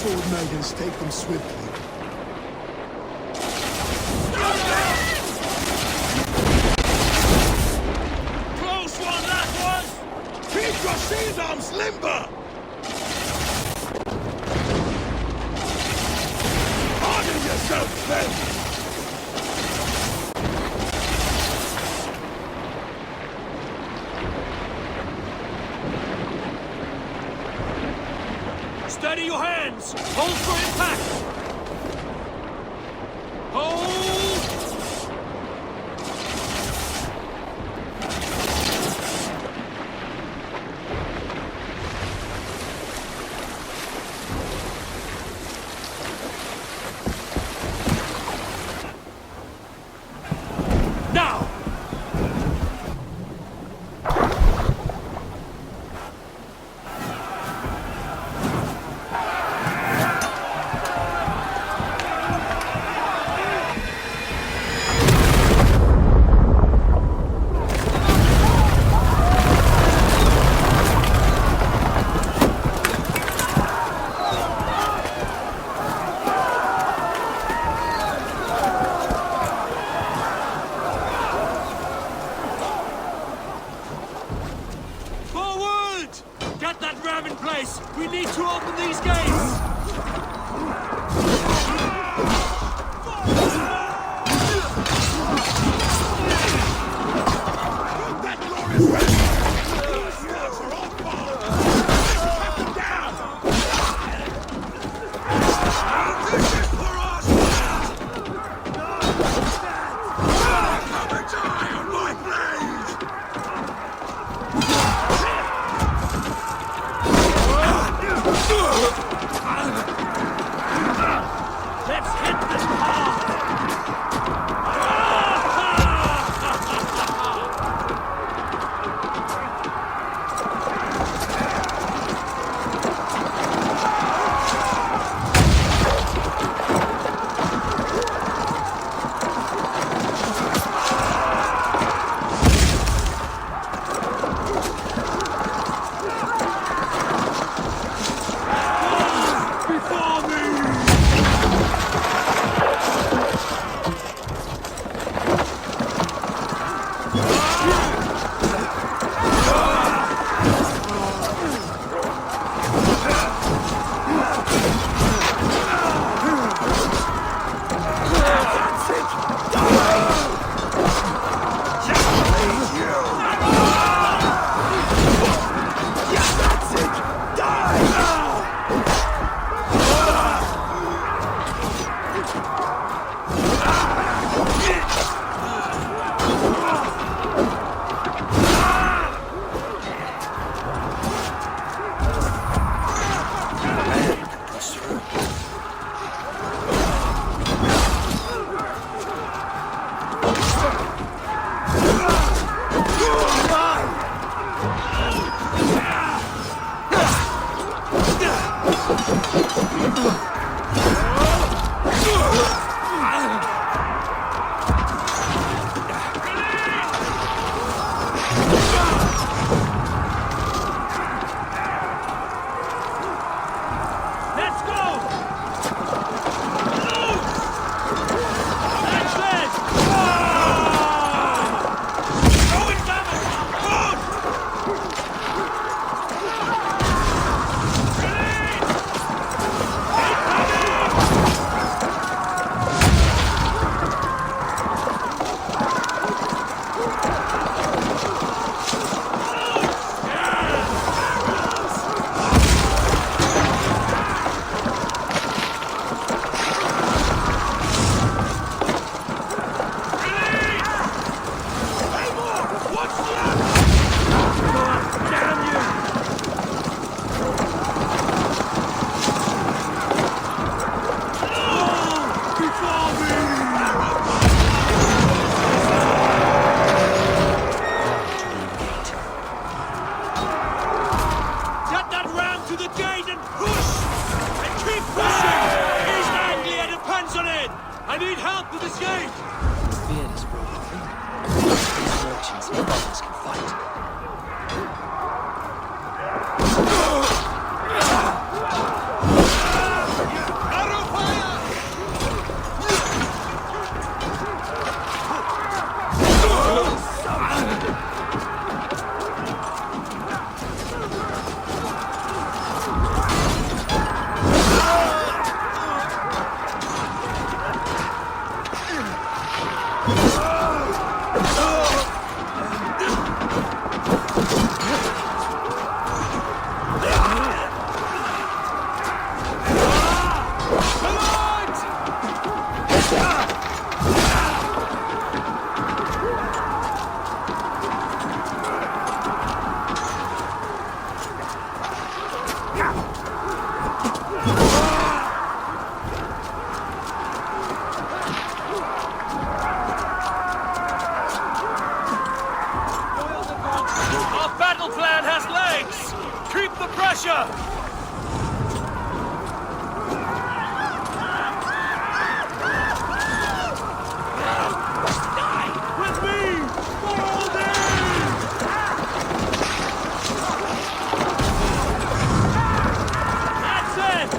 Sword maidens take them swiftly. Close one, that was! Keep your shield arms limber! Harden yourself, men! Steady your hands! Hold for impact! Hold! Now! Get that ram in place! We need to open these gates! I need help with this gate! Beard is broken. These merchants and others can fight. Our battle plan has legs! Keep the pressure! With me! Fold in! That's it!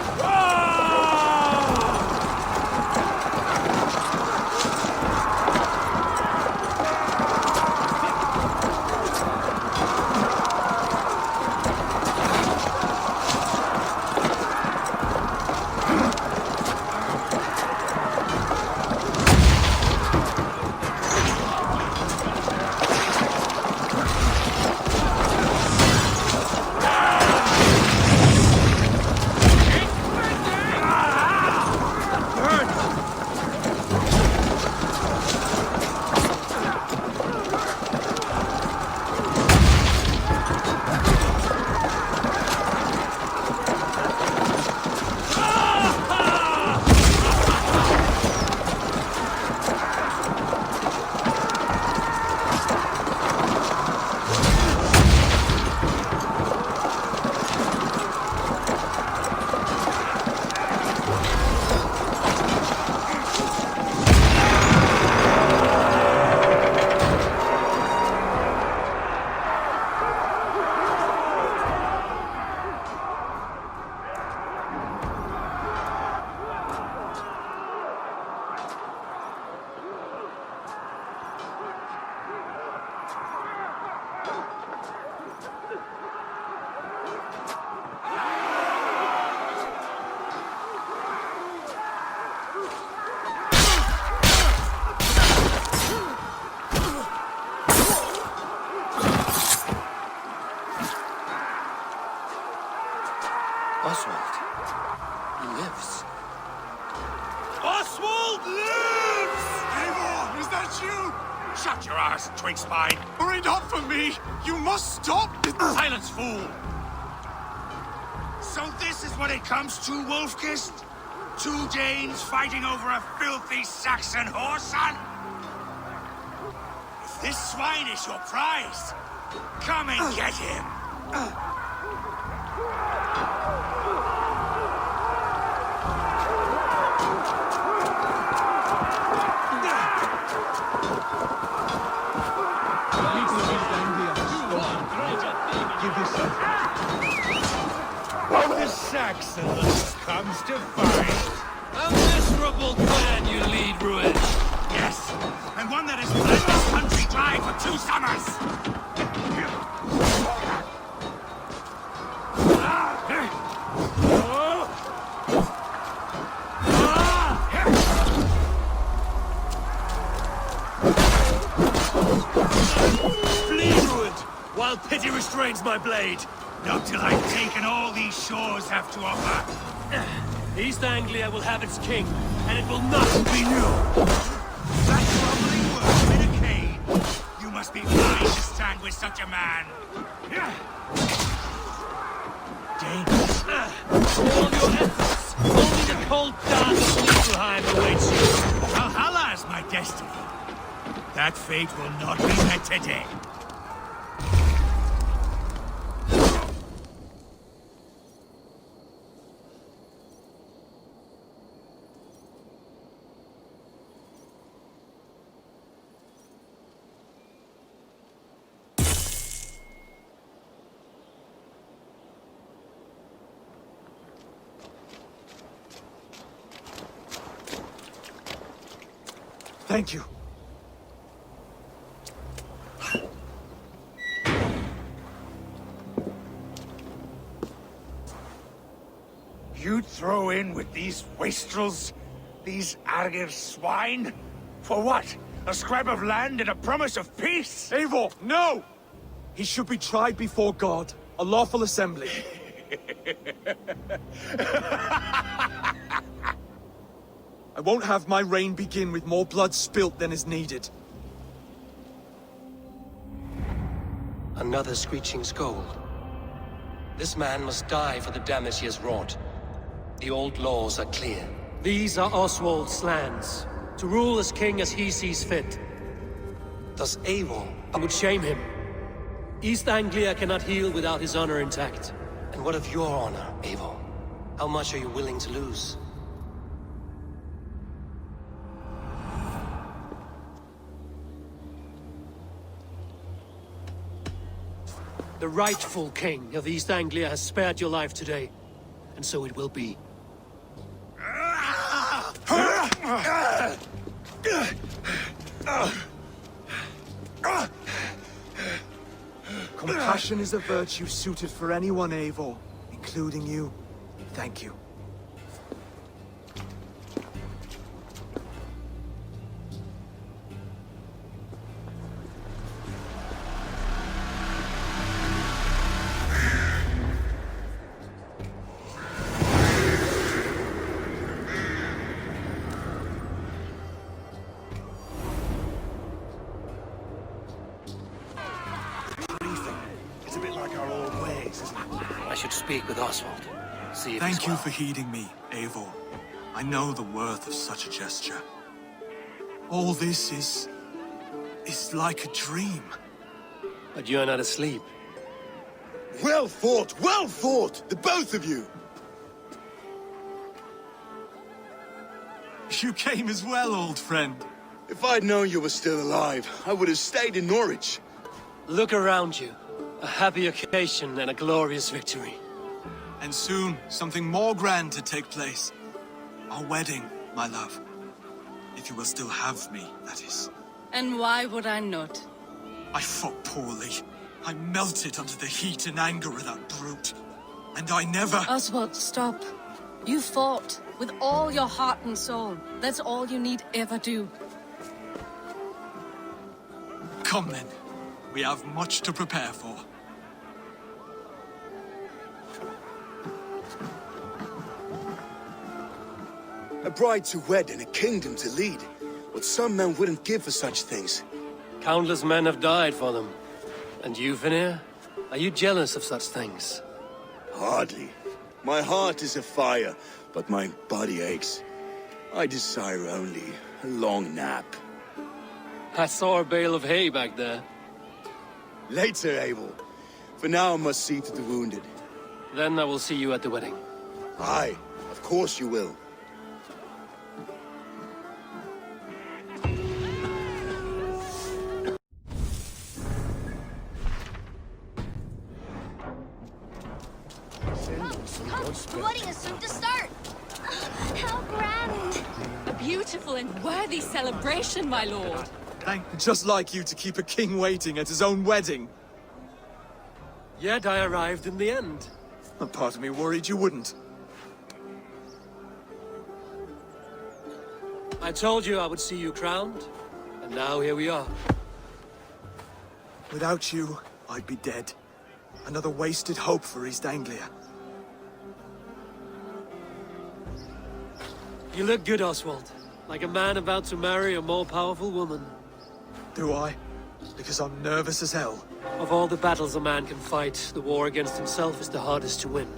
Oswald. He lives. Oswald lives! Eivor, is that you? Shut your ass, twig spine! Hurry, not for me! You must stop! Silence, fool! So this is what it comes to, Wolfkist? Two Danes fighting over a filthy Saxon whoreson? If this swine is your prize, come and get him! The Saxons comes to fight. A miserable clan you lead, Rued. Yes, and one that has bled this country dry for 2 summers! Flee, Rued, while pity restrains my blade. Not till I've taken all these shores have to offer. East Anglia will have its king, and it will not be you. That grumbling worm in a cage. You must be blind to stand with such a man. Danes. All your efforts. Only the cold dark of Niflheim awaits you. Valhalla is my destiny. That fate will not be met today. Thank you. You throw in with these wastrels? These Argir swine? For what? A scrap of land and a promise of peace? Eivor, no! He should be tried before God, a lawful assembly. I won't have my reign begin with more blood spilt than is needed. Another screeching scold. This man must die for the damage he has wrought. The old laws are clear. These are Oswald's lands, to rule as king as he sees fit. Does Eivor? I would shame him. East Anglia cannot heal without his honor intact. And what of your honor, Eivor? How much are you willing to lose? The rightful king of East Anglia has spared your life today, and so it will be. Compassion is a virtue suited for anyone, Eivor, including you. Thank you. It's a bit like our old ways, isn't it? I should speak with Oswald. See if Thank he's you well. for heeding me, Eivor. I know the worth of such a gesture. All this is like a dream. But you're not asleep. Well fought, the both of you! You came as well, old friend. If I'd known you were still alive, I would have stayed in Norwich. Look around you. A happy occasion and a glorious victory. And soon, something more grand to take place. Our wedding, my love. If you will still have me, that is. And why would I not? I fought poorly. I melted under the heat and anger of that brute. And I never... Oswald, stop. You fought with all your heart and soul. That's all you need ever do. Come then. We have much to prepare for. A bride to wed and a kingdom to lead. What some men wouldn't give for such things. Countless men have died for them. And you, Vanir? Are you jealous of such things? Hardly. My heart is afire, but my body aches. I desire only a long nap. I saw a bale of hay back there. Later, Abel. For now, I must see to the wounded. Then I will see you at the wedding. Aye, of course you will. Come, the wedding is soon to start. How grand! A beautiful and worthy celebration, my lord. Just like you to keep a king waiting at his own wedding. Yet I arrived in the end. A part of me worried you wouldn't. I told you I would see you crowned, and now here we are. Without you, I'd be dead. Another wasted hope for East Anglia. You look good, Oswald. Like a man about to marry a more powerful woman. Do I? Because I'm nervous as hell. Of all the battles a man can fight, the war against himself is the hardest to win.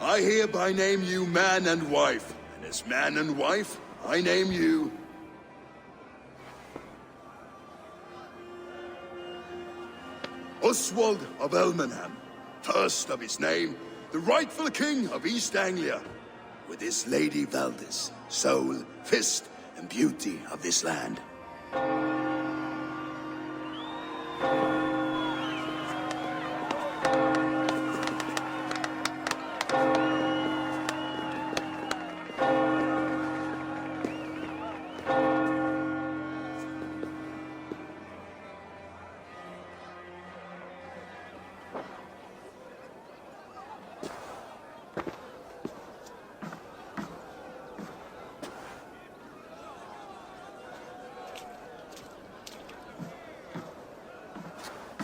I hereby name you man and wife, and as man and wife, I name you... Oswald of Elmenham, first of his name, the rightful king of East Anglia, with his lady Valdis, soul, fist, and beauty of this land.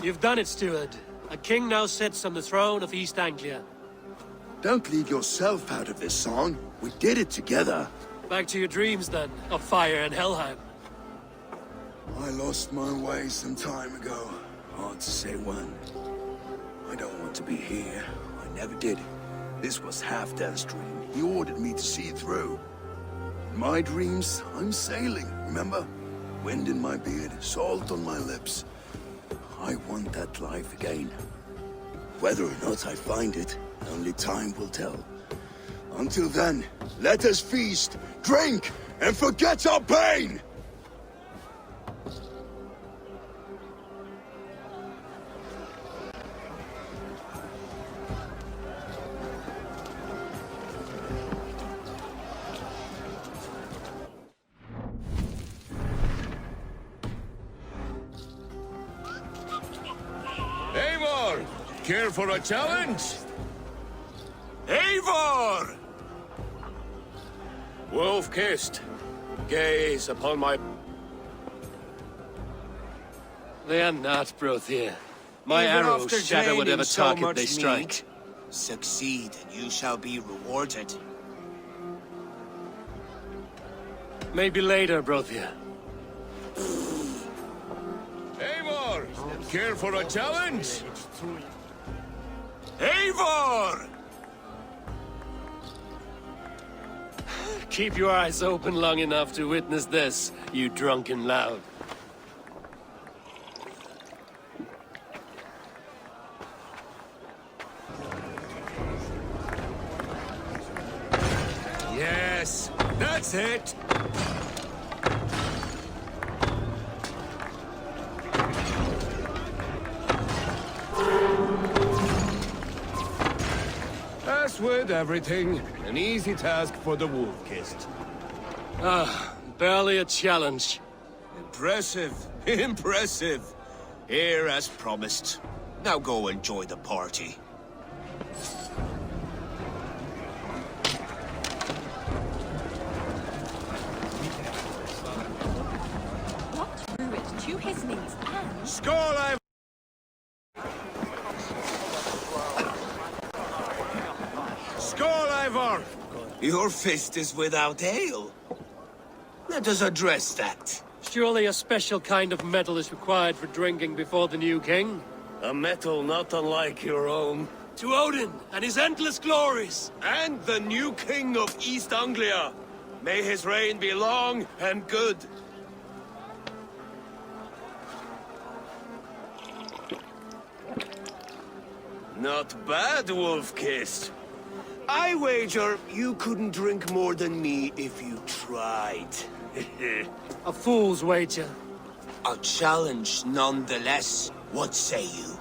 You've done it, steward. A king now sits on the throne of East Anglia. Don't leave yourself out of this song. We did it together. Back to your dreams, then, of fire and Helheim. I lost my way some time ago. Hard to say when. I don't want to be here. I never did. This was Halfdan's dream. He ordered me to see it through. In my dreams, I'm sailing, remember? Wind in my beard, salt on my lips. I want that life again. Whether or not I find it, only time will tell. Until then, let us feast, drink, and forget our pain! Care for a challenge? Eivor! Wolf-kissed, gaze upon my... They are not, Brothier. My Even arrows after shatter whatever draining so target much they strike. meat, succeed and you shall be rewarded. Maybe later, Brothier. Eivor! Care for a challenge? Eivor! Keep your eyes open long enough to witness this, you drunken lout. Yes, that's it! As with everything, an easy task for the wolf-kissed. Barely a challenge. Impressive, impressive. Here as promised. Now go enjoy the party. What Rued to his knees and... Skål, Eivor! Your fist is without ale. Let us address that. Surely a special kind of metal is required for drinking before the new king? A metal not unlike your own. To Odin and his endless glories! And the new king of East Anglia. May his reign be long and good. Not bad, Wolf-kissed. I wager you couldn't drink more than me if you tried. A fool's wager. A challenge nonetheless. What say you?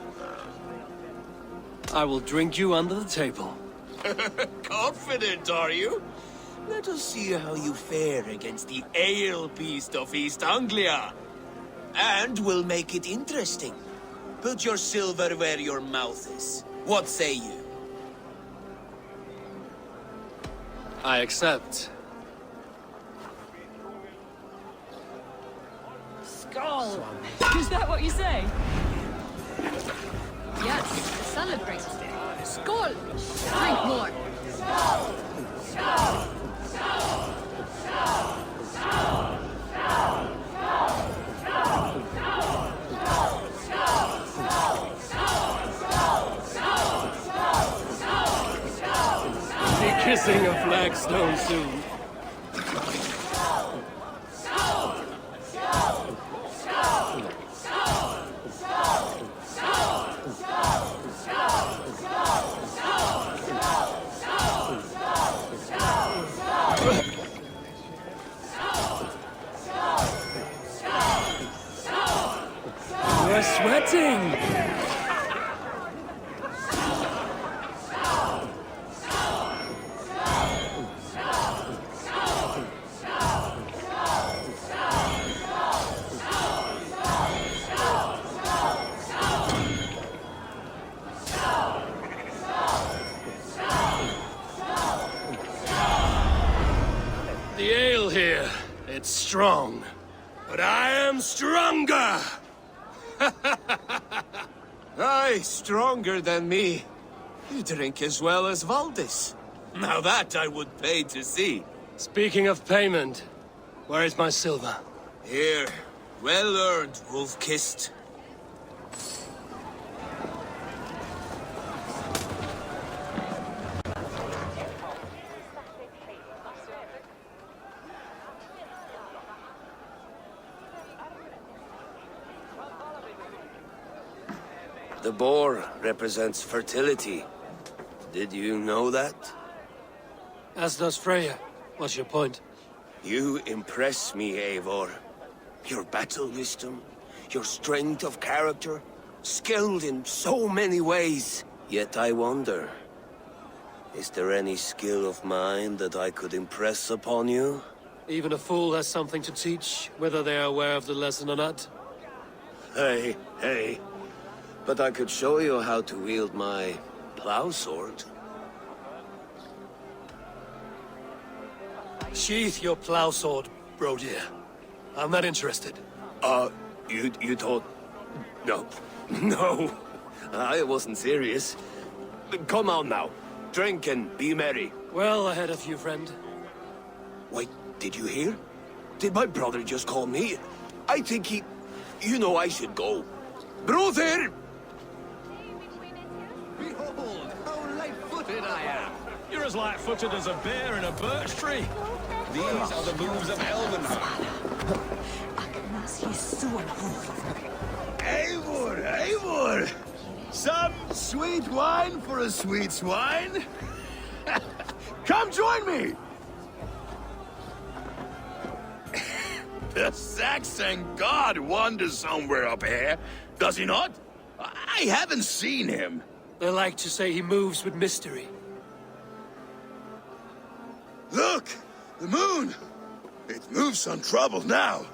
I will drink you under the table. Confident, are you? Let us see how you fare against the ale beast of East Anglia. And we'll make it interesting. Put your silver where your mouth is. What say you? I accept. Skull! Is that what you say? Yes, celebrate. Skål! Drink more. big stone soon. You're sweating! The ale here, it's strong. But I am stronger! Aye, stronger than me. You drink as well as Valdis. Now that I would pay to see. Speaking of payment, where is my silver? Here, well earned, wolf-kissed. The boar represents fertility. Did you know that? As does Freya. What's your point? You impress me, Eivor. Your battle wisdom, your strength of character, skilled in so many ways. Yet I wonder, is there any skill of mine that I could impress upon you? Even a fool has something to teach, whether they are aware of the lesson or not. Hey. But I could show you how to wield my plow sword. Sheath your plow sword, bro dear. I'm not interested. You thought... No, I wasn't serious. Come on now, drink and be merry. Well ahead of you, friend. Wait, did you hear? Did my brother just call me? I think he... You know I should go. Brother! Behold, how light-footed I am. You're as light-footed as a bear in a birch tree. These are the moves of Elvenham. Eivor! Some sweet wine for a sweet swine? Come join me! The Saxon god wanders somewhere up here, does he not? I haven't seen him. They like to say he moves with mystery. Look! The moon! It moves untroubled now.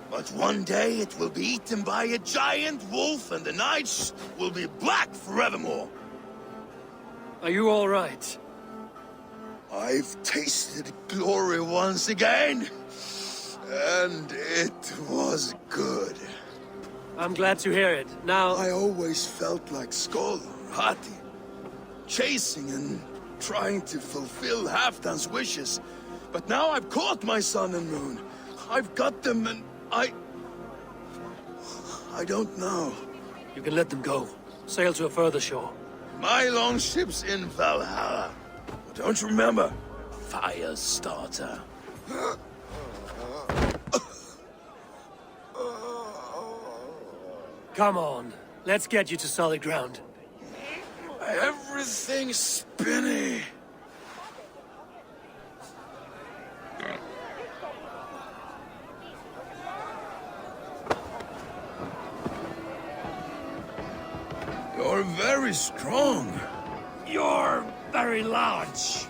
But one day it will be eaten by a giant wolf and the nights will be black forevermore. Are you all right? I've tasted glory once again. And it was good. I'm glad to hear it. Now... I always felt like Skoll or Hati. Chasing and trying to fulfill Halfdan's wishes. But now I've caught my sun and moon. I've got them and I don't know. You can let them go. Sail to a further shore. My longship's in Valhalla. Don't you remember? Fire starter. Come on. Let's get you to solid ground. Everything's spinny. You're very strong. You're very large.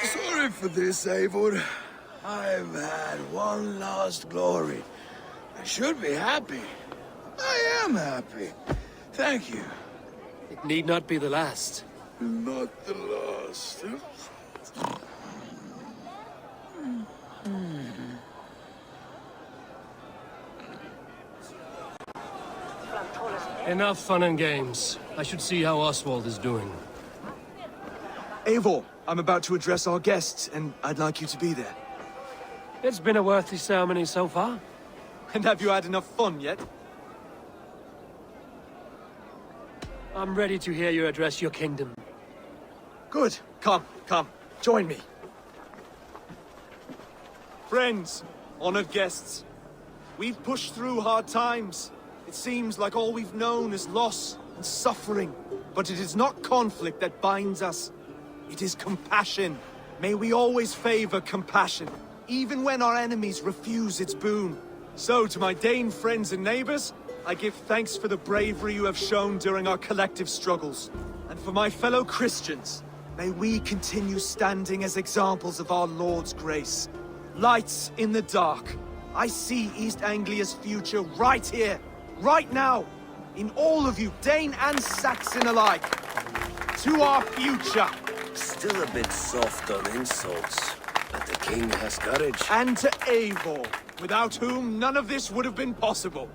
Sorry for this, Eivor. I've had one last glory. I should be happy. I am happy. Thank you. It need not be the last. Not the last. Enough fun and games. I should see how Oswald is doing. Eivor, I'm about to address our guests, and I'd like you to be there. It's been a worthy ceremony so far. And have you had enough fun yet? I'm ready to hear you address your kingdom. Good. Come, join me. Friends, honored guests, we've pushed through hard times. It seems like all we've known is loss and suffering. But it is not conflict that binds us. It is compassion. May we always favor compassion, even when our enemies refuse its boon. So, to my Dane friends and neighbors, I give thanks for the bravery you have shown during our collective struggles. And for my fellow Christians, may we continue standing as examples of our Lord's grace. Lights in the dark. I see East Anglia's future right here, right now, in all of you, Dane and Saxon alike. To our future. Still a bit soft on insults, but the king has courage. And to Eivor, without whom none of this would have been possible.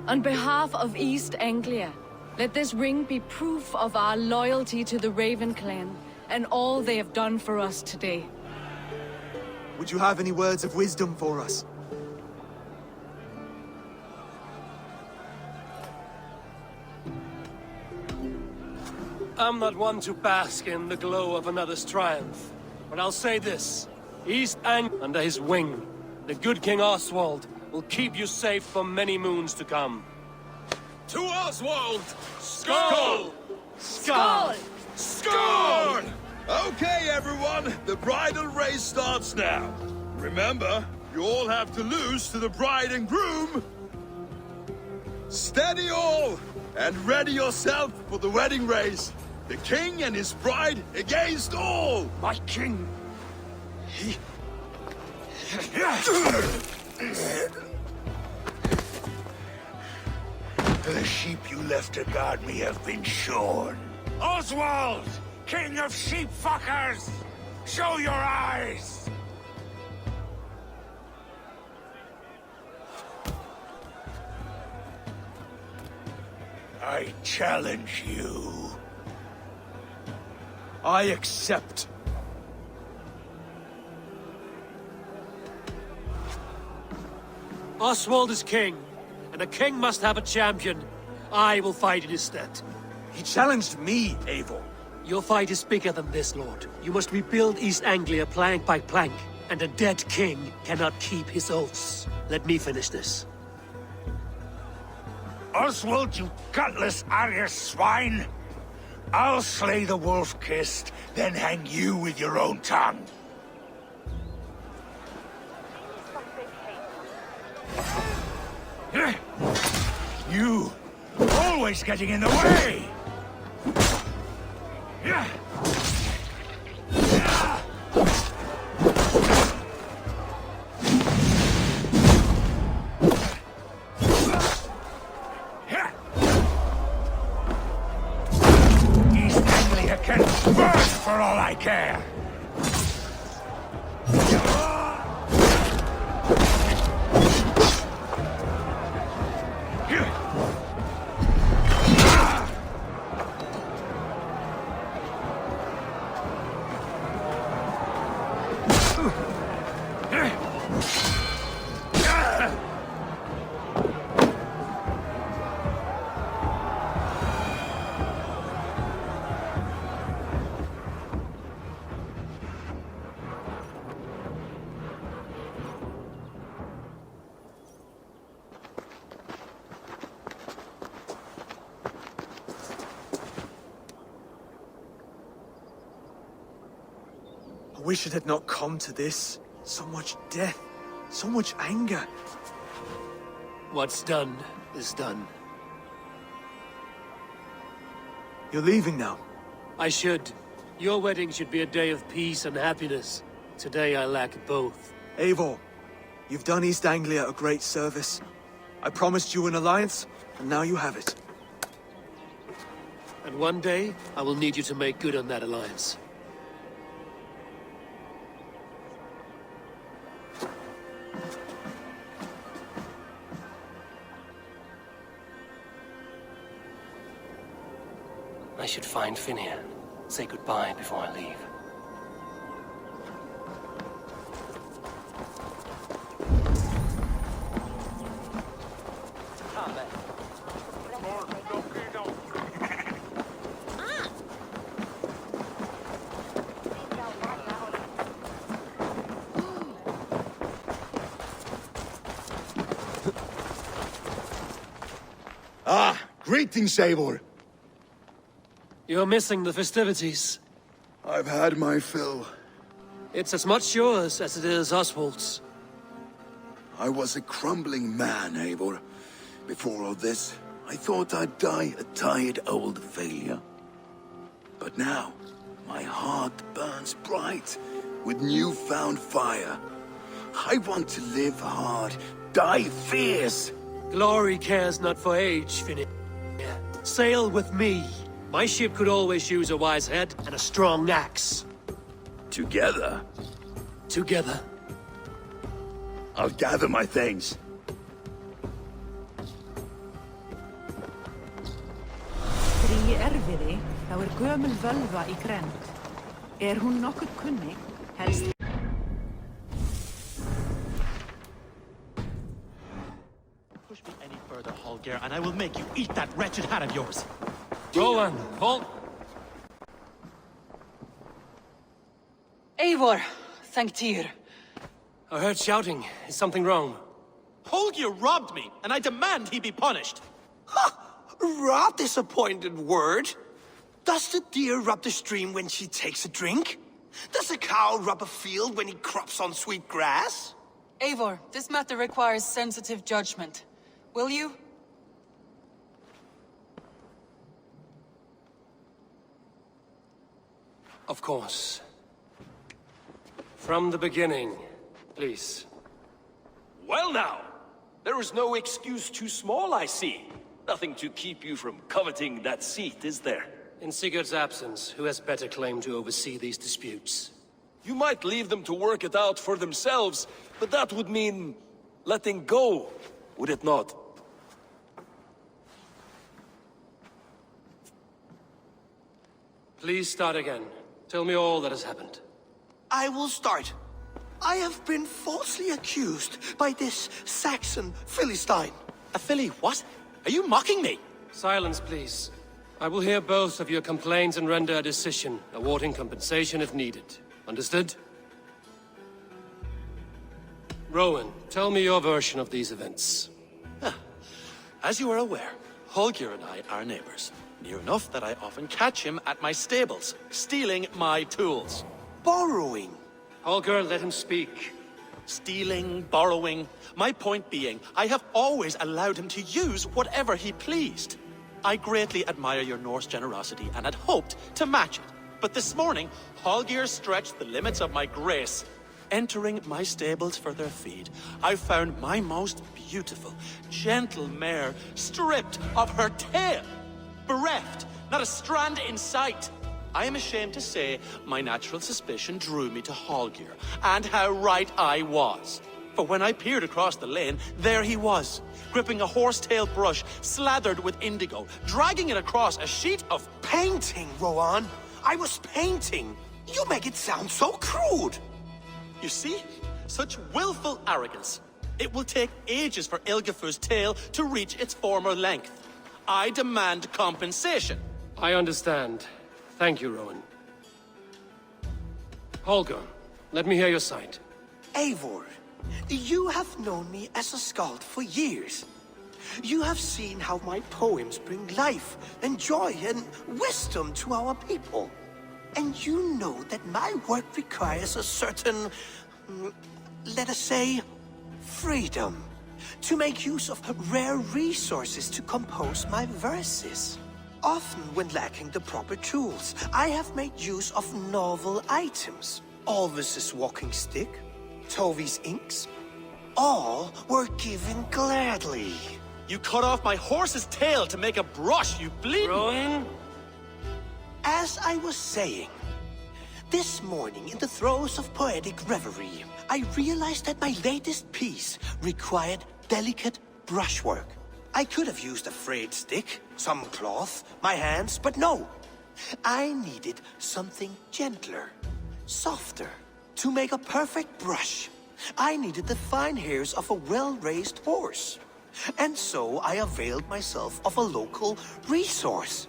On behalf of East Anglia, let this ring be proof of our loyalty to the Raven clan and all they have done for us today. Would you have any words of wisdom for us? I'm not one to bask in the glow of another's triumph, but I'll say this. East Anglia, under his wing, the good King Oswald will keep you safe for many moons to come. To Oswald! Skull! Skull! Scorn! Okay, everyone, the bridal race starts now. Remember, you all have to lose to the bride and groom. Steady all, and ready yourself for the wedding race. The king and his bride against all! My king! The sheep you left to guard me have been shorn. Oswald! King of sheep fuckers! Show your eyes! I challenge you. I accept. Oswald is king, and a king must have a champion. I will fight in his stead. He challenged me, Eivor. Your fight is bigger than this, Lord. You must rebuild East Anglia plank by plank, and a dead king cannot keep his oaths. Let me finish this. Oswald, you gutless Arya swine! I'll slay the wolf-kissed, then hang you with your own tongue. You! Always getting in the way! East Anglia can burn for all I care! I wish it had not come to this. So much death, so much anger. What's done is done. You're leaving now. I should. Your wedding should be a day of peace and happiness. Today I lack both. Eivor, you've done East Anglia a great service. I promised you an alliance, and now you have it. And one day, I will need you to make good on that alliance. should find Finian. Say goodbye before I leave. Greetings, Eivor. You're missing the festivities. I've had my fill. It's as much yours as it is Oswald's. I was a crumbling man, Eivor. Before all this, I thought I'd die a tired old failure. But now, my heart burns bright with newfound fire. I want to live hard, die fierce. Glory cares not for age, Finian. Sail with me. My ship could always use a wise head and a strong axe. Together? Together. I'll gather my things. Í erfiði, þá gömul völva í grennd. Hún nokkuð kunnig, helst... Push me any further, Holger, and I will make you eat that wretched hat of yours. Rowan, halt! Eivor, thank Tyr. I heard shouting. Is something wrong? Holger robbed me, and I demand he be punished. Rot disappointed word. Does the deer rub the stream when she takes a drink? Does a cow rub a field when he crops on sweet grass? Eivor, this matter requires sensitive judgment. Will you? Of course. From the beginning, please. Well now, there is no excuse too small, I see. Nothing to keep you from coveting that seat, is there? In Sigurd's absence, who has better claim to oversee these disputes? You might leave them to work it out for themselves, but that would mean letting go, would it not? Please start again. Tell me all that has happened. I will start. I have been falsely accused by this Saxon Philistine. A Philly what? Are you mocking me? Silence, please. I will hear both of your complaints and render a decision, awarding compensation if needed. Understood? Rowan, tell me your version of these events. As you are aware, Holger and I are neighbors. Near enough that I often catch him at my stables, stealing my tools. Borrowing. Holger, let him speak. Stealing, borrowing. My point being, I have always allowed him to use whatever he pleased. I greatly admire your Norse generosity and had hoped to match it. But this morning, Holger stretched the limits of my grace. Entering my stables for their feed, I found my most beautiful, gentle mare stripped of her tail. Bereft, not a strand in sight. I am ashamed to say my natural suspicion drew me to Holger, and how right I was. For when I peered across the lane, there he was, gripping a horsetail brush slathered with indigo, dragging it across a sheet of painting, Rowan. I was painting. You make it sound so crude. You see? Such willful arrogance. It will take ages for Ilgafur's tail to reach its former length. I demand compensation. I understand. Thank you, Rowan. Holger, let me hear your side. Eivor, you have known me as a skald for years. You have seen how my poems bring life and joy and wisdom to our people. And you know that my work requires a certain, let us say, freedom. To make use of rare resources to compose my verses. Often when lacking the proper tools, I have made use of novel items. Alvis's walking stick, Tovi's inks. All were given gladly. You cut off my horse's tail to make a brush, you bleeding... Rowan? As I was saying, this morning in the throes of poetic reverie, I realized that my latest piece required delicate brushwork. I could have used a frayed stick, some cloth, my hands, but no. I needed something gentler, softer, to make a perfect brush. I needed the fine hairs of a well-raised horse. And so I availed myself of a local resource.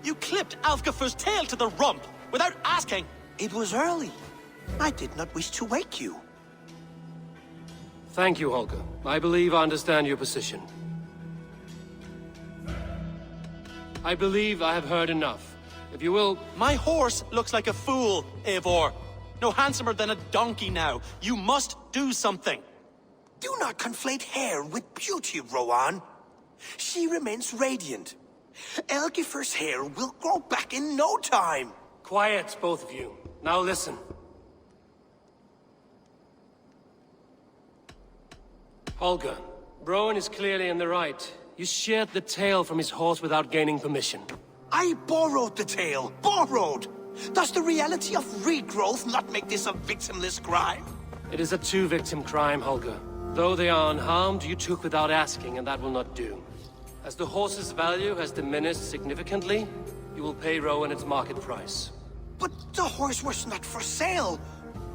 You clipped Alfgafu's tail to the rump, without asking! It was early. I did not wish to wake you. Thank you, Holger. I believe I understand your position. I believe I have heard enough. If you will... My horse looks like a fool, Eivor. No handsomer than a donkey now. You must do something. Do not conflate hair with beauty, Rowan. She remains radiant. Elgifer's hair will grow back in no time. Quiet, both of you. Now listen. Holger, Rowan is clearly in the right. You sheared the tail from his horse without gaining permission. I borrowed the tail. Borrowed! Does the reality of regrowth not make this a victimless crime? It is a two-victim crime, Holger. Though they are unharmed, you took without asking, and that will not do. As the horse's value has diminished significantly, you will pay Rowan its market price. But the horse was not for sale.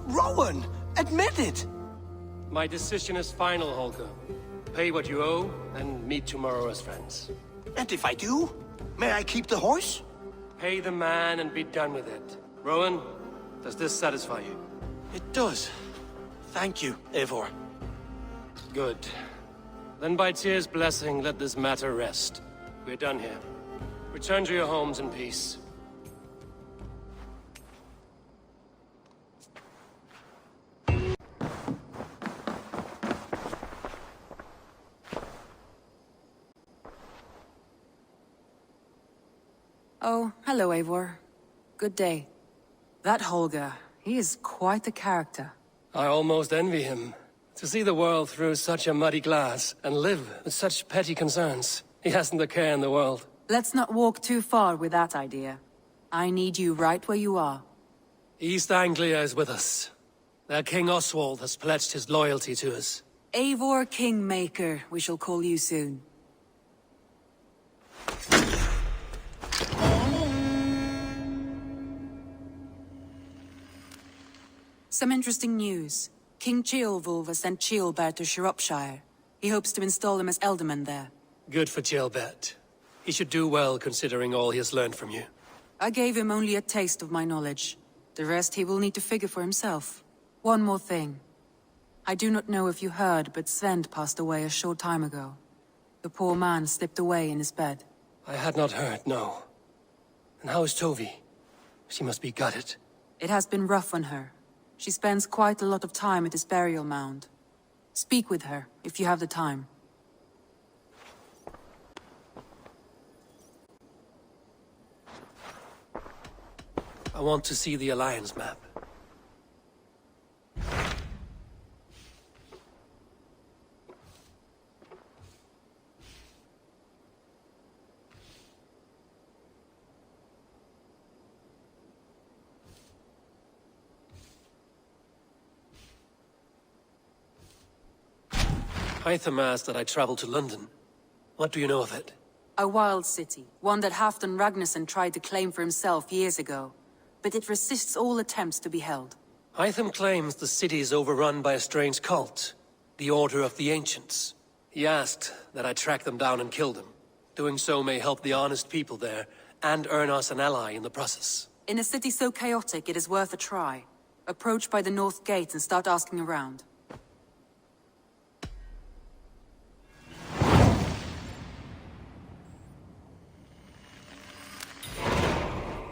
Rowan, admit it. My decision is final, Holger. Pay what you owe, and meet tomorrow as friends. And if I do, may I keep the horse? Pay the man and be done with it. Rowan, does this satisfy you? It does. Thank you, Eivor. Good. Then by Tyr's blessing, let this matter rest. We're done here. Return to your homes in peace. Oh, hello, Eivor. Good day. That Holger, he is quite a character. I almost envy him. To see the world through such a muddy glass, and live with such petty concerns. He hasn't a care in the world. Let's not walk too far with that idea. I need you right where you are. East Anglia is with us. Their King Oswald has pledged his loyalty to us. Eivor Kingmaker, we shall call you soon. Some interesting news. King Ceolwulf has sent Ceolbert to Shropshire. He hopes to install him as Elderman there. Good for Ceolbert. He should do well considering all he has learned from you. I gave him only a taste of my knowledge. The rest he will need to figure for himself. One more thing. I do not know if you heard, but Svend passed away a short time ago. The poor man slipped away in his bed. I had not heard, no. And how is Tovi? She must be gutted. It has been rough on her. She spends quite a lot of time at his burial mound. Speak with her, if you have the time. I want to see the Alliance map. Hytham asked that I travel to London. What do you know of it? A wild city, one that Halfdan Ragnarsson tried to claim for himself years ago. But it resists all attempts to be held. Hytham claims the city is overrun by a strange cult, the Order of the Ancients. He asked that I track them down and kill them. Doing so may help the honest people there, and earn us an ally in the process. In a city so chaotic, it is worth a try. Approach by the North Gate and start asking around.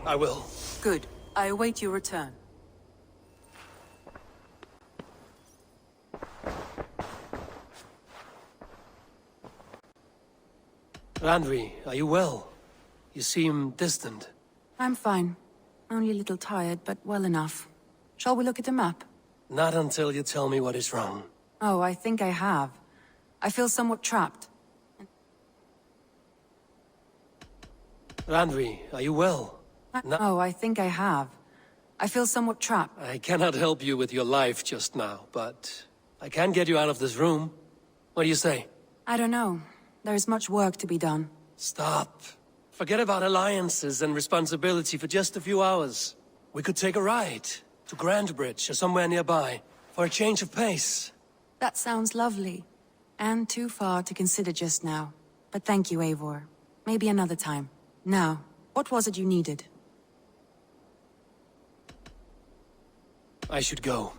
I will. Good. I await your return. Randvi, are you well? You seem distant. I'm fine. Only a little tired, but well enough. Shall we look at the map? Not until you tell me what is wrong. Oh, I think I have. I feel somewhat trapped. Randvi, are you well? Oh, I think I have. I feel somewhat trapped. I cannot help you with your life just now, but I can get you out of this room. What do you say? I don't know. There is much work to be done. Stop. Forget about alliances and responsibility for just a few hours. We could take a ride to Grandbridge or somewhere nearby for a change of pace. That sounds lovely. And too far to consider just now. But thank you, Eivor. Maybe another time. Now, what was it you needed? I should go.